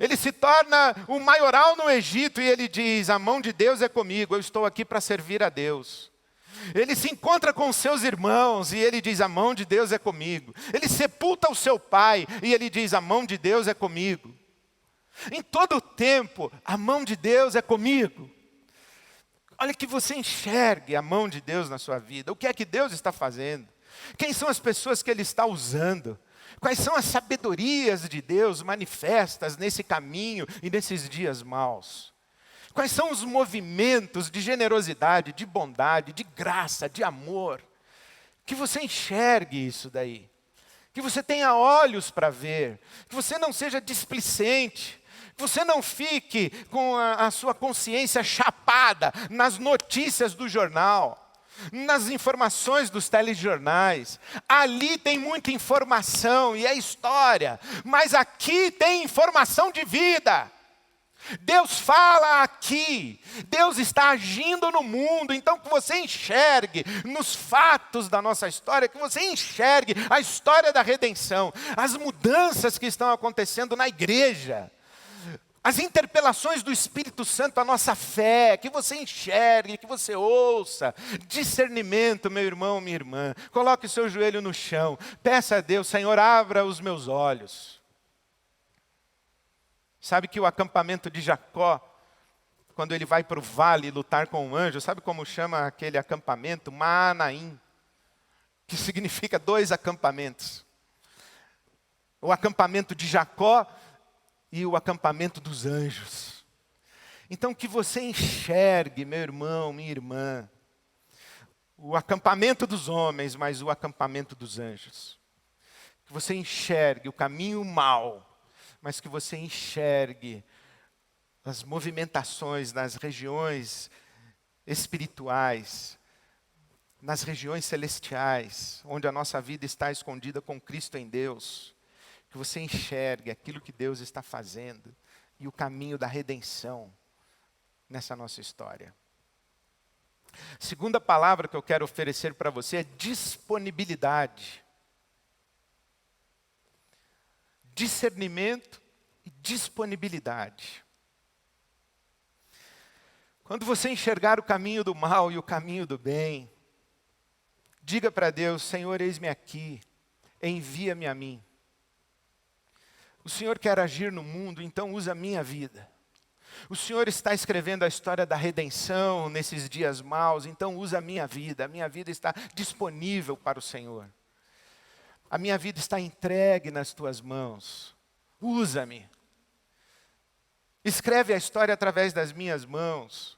Ele se torna o maioral no Egito e ele diz: a mão de Deus é comigo, eu estou aqui para servir a Deus. Ele se encontra com seus irmãos e ele diz: a mão de Deus é comigo. Ele sepulta o seu pai e ele diz: a mão de Deus é comigo. Em todo o tempo, a mão de Deus é comigo. Olha, que você enxergue a mão de Deus na sua vida. O que é que Deus está fazendo? Quem são as pessoas que Ele está usando? Quais são as sabedorias de Deus manifestas nesse caminho e nesses dias maus? Quais são os movimentos de generosidade, de bondade, de graça, de amor? Que você enxergue isso daí. Que você tenha olhos para ver. Que você não seja displicente. Que você não fique com a sua consciência chapada nas notícias do jornal, nas informações dos telejornais. Ali tem muita informação e é história, mas aqui tem informação de vida. Deus fala aqui, Deus está agindo no mundo, então que você enxergue nos fatos da nossa história, que você enxergue a história da redenção, as mudanças que estão acontecendo na igreja, as interpelações do Espírito Santo à nossa fé, que você enxergue, que você ouça, discernimento, meu irmão, minha irmã, coloque o seu joelho no chão, peça a Deus, Senhor, abra os meus olhos. Sabe que o acampamento de Jacó, quando ele vai para o vale lutar com o anjo, sabe como chama aquele acampamento? Maanaim, que significa 2 acampamentos. O acampamento de Jacó e o acampamento dos anjos. Então que você enxergue, meu irmão, minha irmã, o acampamento dos homens, mas o acampamento dos anjos. Que você enxergue o caminho mau, mas que você enxergue as movimentações nas regiões espirituais, nas regiões celestiais, onde a nossa vida está escondida com Cristo em Deus. Que você enxergue aquilo que Deus está fazendo e o caminho da redenção nessa nossa história. Segunda palavra que eu quero oferecer para você é disponibilidade. Discernimento e disponibilidade. Quando você enxergar o caminho do mal e o caminho do bem, diga para Deus, Senhor, eis-me aqui, envia-me a mim. O Senhor quer agir no mundo, então usa a minha vida. O Senhor está escrevendo a história da redenção nesses dias maus, então usa a minha vida está disponível para o Senhor. A minha vida está entregue nas tuas mãos. Usa-me. Escreve a história através das minhas mãos.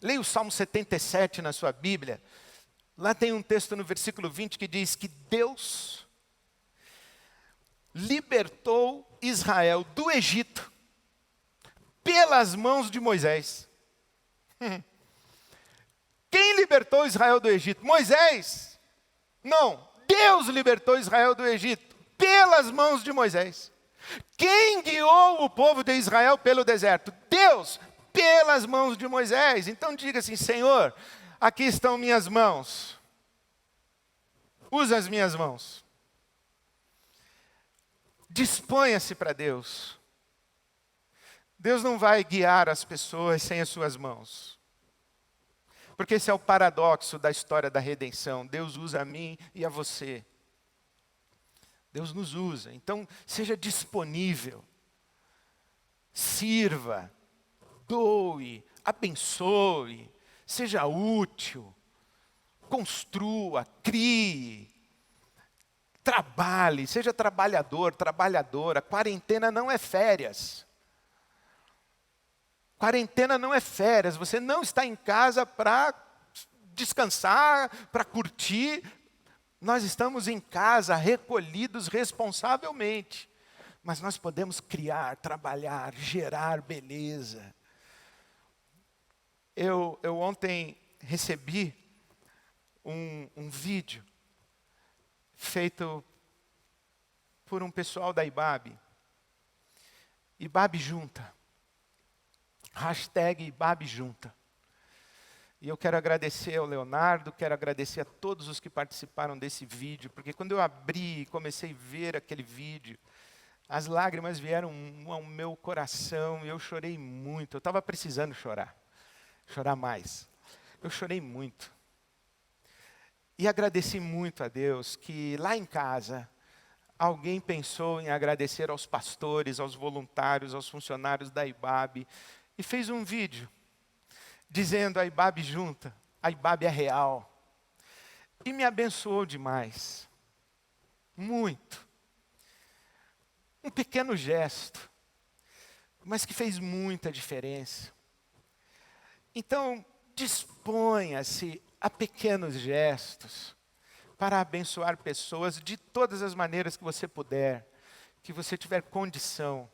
Leia o Salmo 77 na sua Bíblia. Lá tem um texto no versículo 20 que diz que Deus libertou Israel do Egito pelas mãos de Moisés. Quem libertou Israel do Egito? Moisés? Não. Deus libertou Israel do Egito pelas mãos de Moisés. Quem guiou o povo de Israel pelo deserto? Deus, pelas mãos de Moisés. Então diga assim, Senhor, aqui estão minhas mãos. Usa as minhas mãos. Disponha-se para Deus. Deus não vai guiar as pessoas sem as suas mãos. Porque esse é o paradoxo da história da redenção. Deus usa a mim e a você. Deus nos usa. Então, seja disponível. Sirva. Doe. Abençoe. Seja útil. Construa. Crie. Trabalhe. Seja trabalhador, trabalhadora. Quarentena não é férias. Quarentena não é férias, você não está em casa para descansar, para curtir. Nós estamos em casa, recolhidos responsavelmente. Mas nós podemos criar, trabalhar, gerar beleza. Eu ontem recebi um vídeo feito por um pessoal da IBAB. IBAB Junta. Hashtag IBAB Junta. E eu quero agradecer ao Leonardo, quero agradecer a todos os que participaram desse vídeo, porque quando eu abri e comecei a ver aquele vídeo, as lágrimas vieram ao meu coração e eu chorei muito. Eu estava precisando chorar mais. Eu chorei muito. E agradeci muito a Deus que lá em casa, alguém pensou em agradecer aos pastores, aos voluntários, aos funcionários da IBAB, e fez um vídeo dizendo a IBAB Junta, a IBAB é real. E me abençoou demais. Muito. Um pequeno gesto, mas que fez muita diferença. Então, disponha-se a pequenos gestos para abençoar pessoas de todas as maneiras que você puder, que você tiver condição.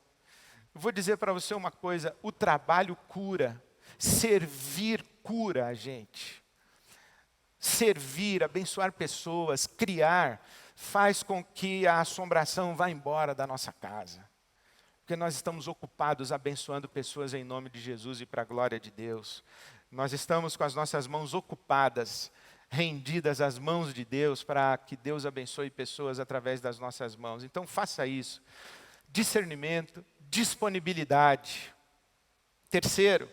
Eu vou dizer para você uma coisa, o trabalho cura, servir cura a gente. Servir, abençoar pessoas, criar, faz com que a assombração vá embora da nossa casa. Porque nós estamos ocupados abençoando pessoas em nome de Jesus e para a glória de Deus. Nós estamos com as nossas mãos ocupadas, rendidas às mãos de Deus, para que Deus abençoe pessoas através das nossas mãos. Então faça isso. Discernimento, disponibilidade. Terceiro,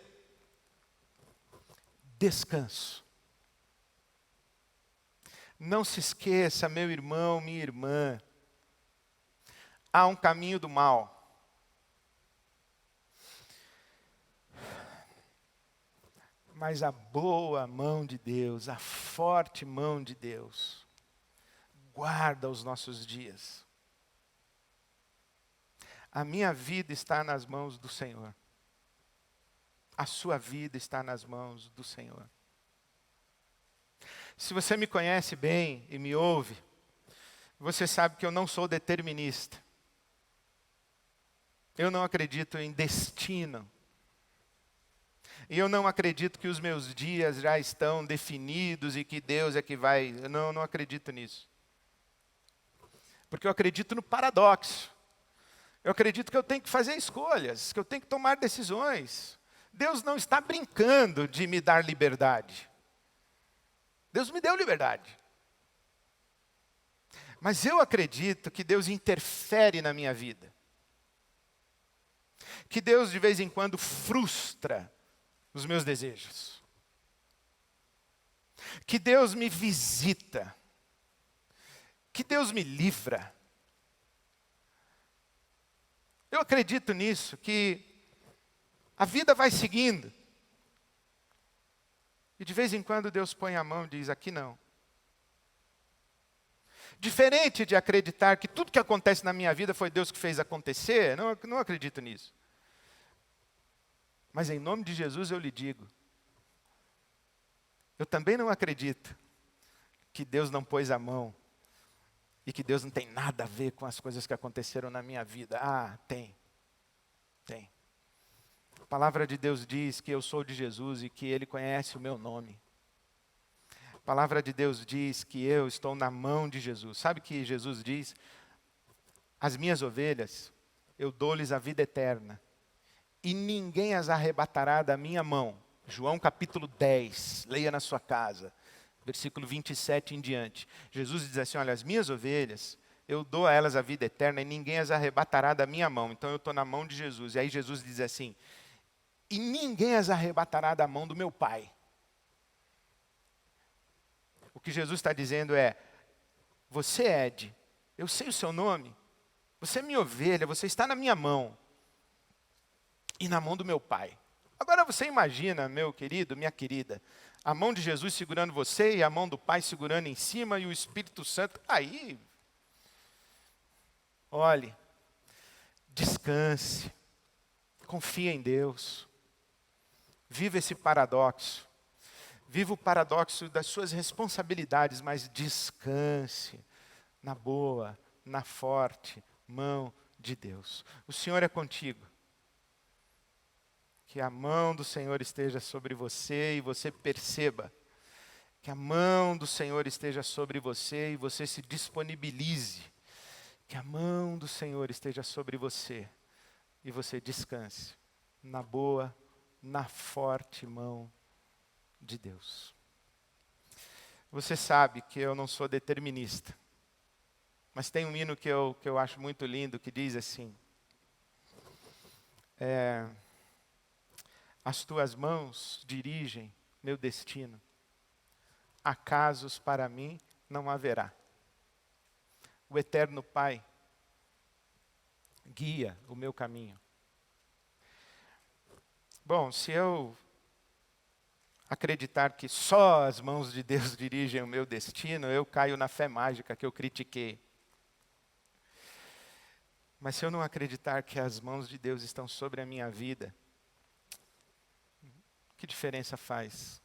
descanso. Não se esqueça, meu irmão, minha irmã, há um caminho do mal. Mas a boa mão de Deus, a forte mão de Deus, guarda os nossos dias. A minha vida está nas mãos do Senhor. A sua vida está nas mãos do Senhor. Se você me conhece bem e me ouve, você sabe que eu não sou determinista. Eu não acredito em destino. E eu não acredito que os meus dias já estão definidos e que Deus é que vai... Eu não acredito nisso. Porque eu acredito no paradoxo. Eu acredito que eu tenho que fazer escolhas, que eu tenho que tomar decisões. Deus não está brincando de me dar liberdade. Deus me deu liberdade. Mas eu acredito que Deus interfere na minha vida. Que Deus de vez em quando frustra os meus desejos. Que Deus me visita. Que Deus me livra. Eu acredito nisso, que a vida vai seguindo. E de vez em quando Deus põe a mão e diz, aqui não. Diferente de acreditar que tudo que acontece na minha vida foi Deus que fez acontecer, não acredito nisso. Mas em nome de Jesus eu lhe digo, eu também não acredito que Deus não pôs a mão e que Deus não tem nada a ver com as coisas que aconteceram na minha vida. Ah, tem. A palavra de Deus diz que eu sou de Jesus e que Ele conhece o meu nome. A palavra de Deus diz que eu estou na mão de Jesus. Sabe que Jesus diz? As minhas ovelhas, eu dou-lhes a vida eterna. E ninguém as arrebatará da minha mão. João capítulo 10, leia na sua casa, versículo 27 em diante. Jesus diz assim, olha, as minhas ovelhas, eu dou a elas a vida eterna e ninguém as arrebatará da minha mão. Então eu estou na mão de Jesus. E aí Jesus diz assim, e ninguém as arrebatará da mão do meu Pai. O que Jesus está dizendo é, você Ed, eu sei o seu nome, você é minha ovelha, você está na minha mão. E na mão do meu Pai. Agora você imagina, meu querido, minha querida, a mão de Jesus segurando você e a mão do Pai segurando em cima e o Espírito Santo. Aí, olhe, descanse, confie em Deus, viva esse paradoxo, viva o paradoxo das suas responsabilidades, mas descanse na boa, na forte mão de Deus. O Senhor é contigo. Que a mão do Senhor esteja sobre você e você perceba. Que a mão do Senhor esteja sobre você e você se disponibilize. Que a mão do Senhor esteja sobre você e você descanse na boa, na forte mão de Deus. Você sabe que eu não sou determinista. Mas tem um hino que eu acho muito lindo que diz assim. As tuas mãos dirigem meu destino. Acasos para mim não haverá. O eterno Pai guia o meu caminho. Bom, se eu acreditar que só as mãos de Deus dirigem o meu destino, eu caio na fé mágica que eu critiquei. Mas se eu não acreditar que as mãos de Deus estão sobre a minha vida, que diferença faz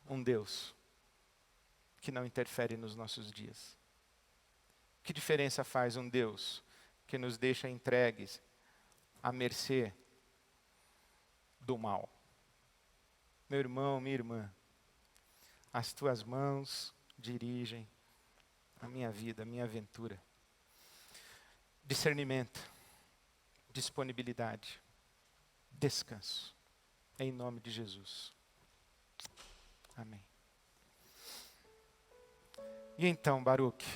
um Deus que não interfere nos nossos dias? Que diferença faz um Deus que nos deixa entregues à mercê do mal? Meu irmão, minha irmã, as tuas mãos dirigem a minha vida, a minha aventura. Discernimento, disponibilidade, descanso. Em nome de Jesus. Amém. E então, Baruque,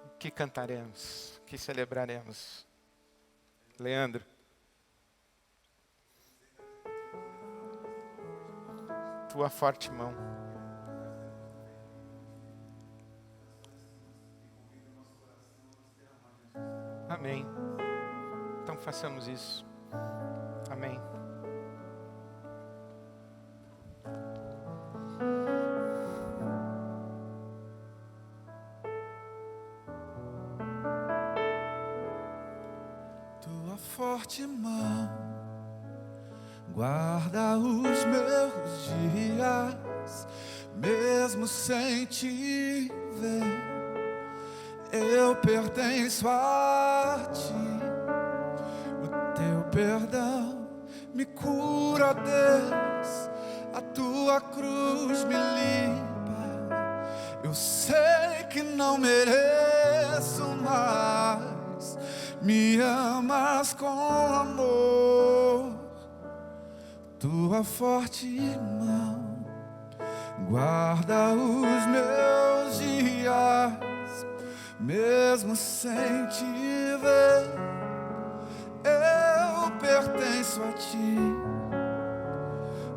o que cantaremos? O que celebraremos? Leandro. Tua forte mão. Amém. Então façamos isso. Amém. Tua forte mão guarda os meus dias, mesmo sem te ver. Eu pertenço a ti. O teu perdão me cura, Deus. A tua cruz me limpa. Eu sei que não mereço mais. Me amas com amor. Tua forte mão guarda os meus dias, mesmo sem te ver. Eu pertenço a ti.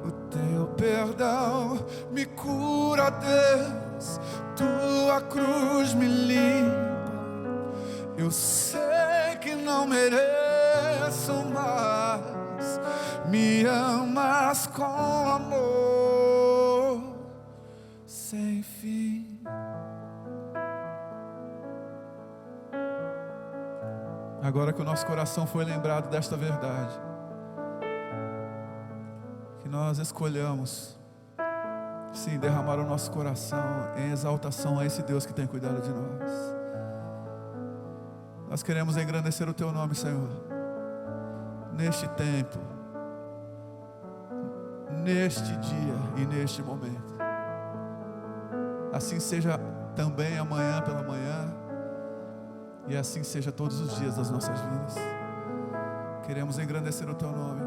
O teu perdão me cura, Deus. Tua cruz me limpa. Eu sei que não mereço mais. Me amas com amor sem fim. Agora que o nosso coração foi lembrado desta verdade, que nós escolhamos, sim, derramar o nosso coração em exaltação a esse Deus que tem cuidado de nós. Nós queremos engrandecer o Teu nome, Senhor, neste tempo, neste dia e neste momento. Assim seja também amanhã pela manhã, e assim seja todos os dias das nossas vidas. Queremos engrandecer o Teu nome,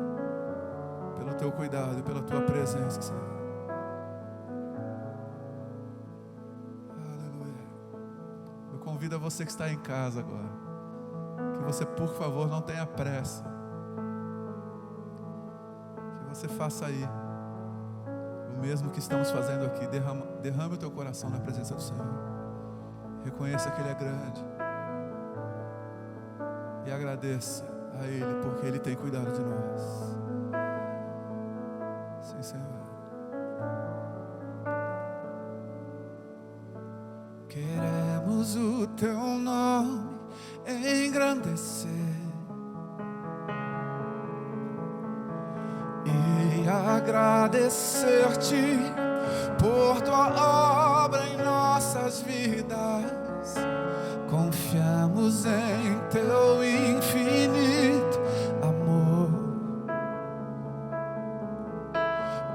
pelo Teu cuidado e pela Tua presença, Senhor. Aleluia. Eu convido a você que está em casa agora, que você, por favor, não tenha pressa, que você faça aí o mesmo que estamos fazendo aqui. Derrame o teu coração na presença do Senhor. Reconheça que Ele é grande e agradeça a Ele, porque Ele tem cuidado de nós. Sim, Senhor. Queremos o Teu nome engrandecer e agradecer-te por Tua obra em nossas vidas. Confiamos em Teu infinito amor,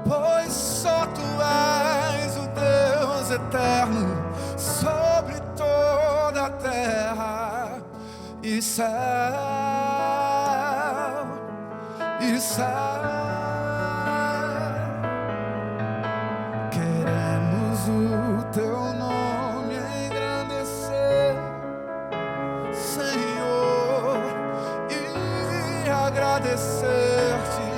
pois só Tu és o Deus eterno sobre toda a terra e céu e céu. Queremos o Teu nome engrandecer, Senhor, e agradecer-te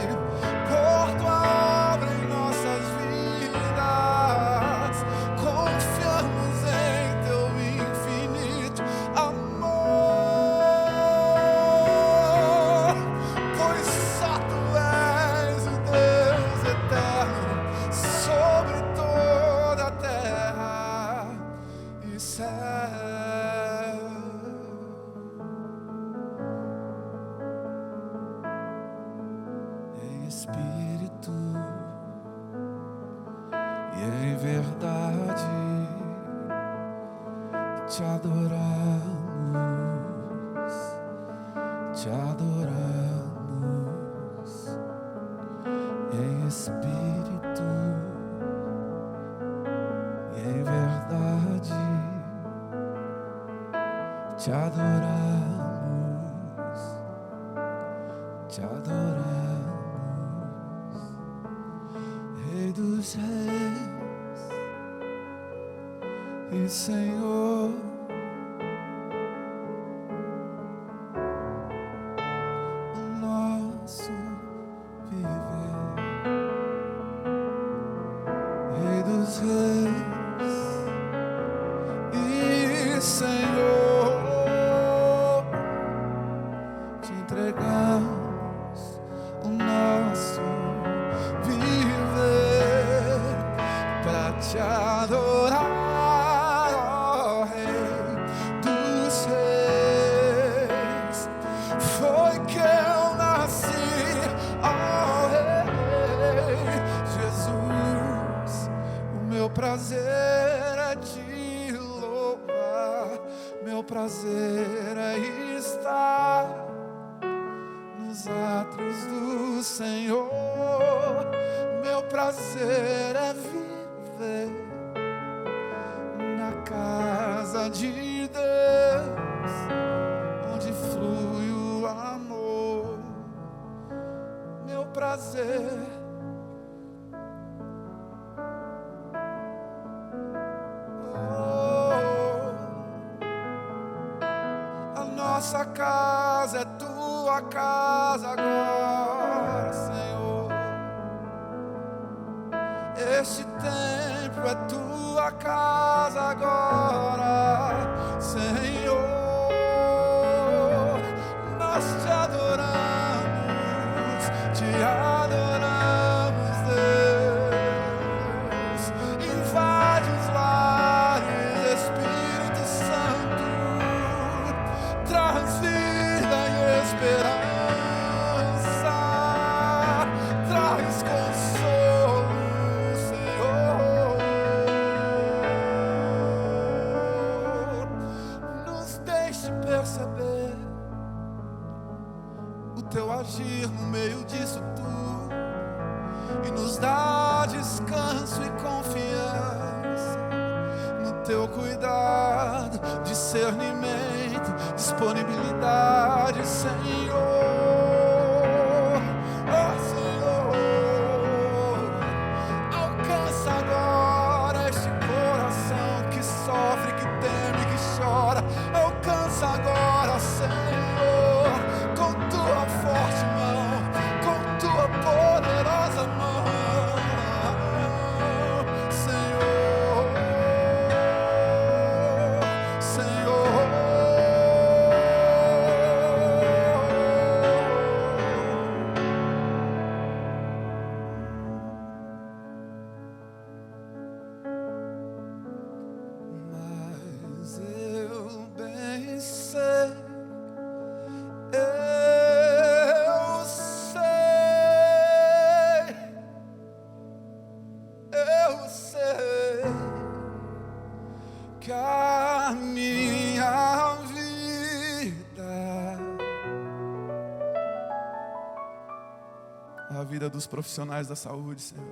por Tua obra em nossas vidas. Confiamos em Teu infinito amor, pois só Tu és o Deus eterno sobre toda a terra e céu. Em espírito e em verdade te adoramos, te adoramos. Em espírito e em verdade te adoramos. te adoramos, Rei dos Reis e Senhor. O nosso viver, Rei dos Reis e Senhor, te entregamos o nosso viver para te adorar, ó Rei dos Reis. Foi que eu nasci, ó Rei Jesus. O meu prazer é te louvar, meu prazer é estar nos átrios do Senhor. Meu prazer é viver na casa de Deus, onde flui o amor. Meu prazer a nossa casa é tua casa agora, Senhor. Este templo é tua casa agora, Senhor. Nós te adoramos, Deus. Invade os lares, Espírito Santo. Traz vida e esperança, traz consolo, Senhor. Nos deixe perceber o teu agir no meio disso tudo e nos dá descanso e confiança no teu cuidado, discernimento, disponibilidade, Senhor. Oh, Senhor, alcança agora este coração que sofre, que teme, que chora. Alcança agora, Senhor, com tua forte mão, com tua poderosa mão, Senhor. Mas eu bem sei, eu sei que a minha vida, a vida dos profissionais da saúde, Senhor,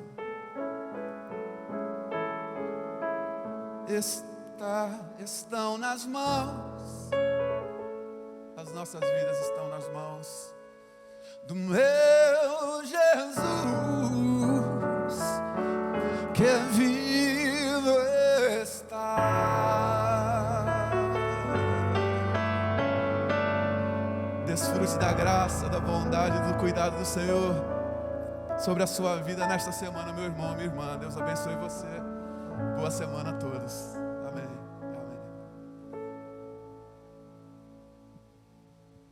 estão nas mãos, as nossas vidas estão nas mãos do meu Jesus, que vivo está. Desfrute da graça, da bondade, do cuidado do Senhor sobre a sua vida nesta semana, meu irmão, minha irmã. Deus abençoe você. Boa semana a todos.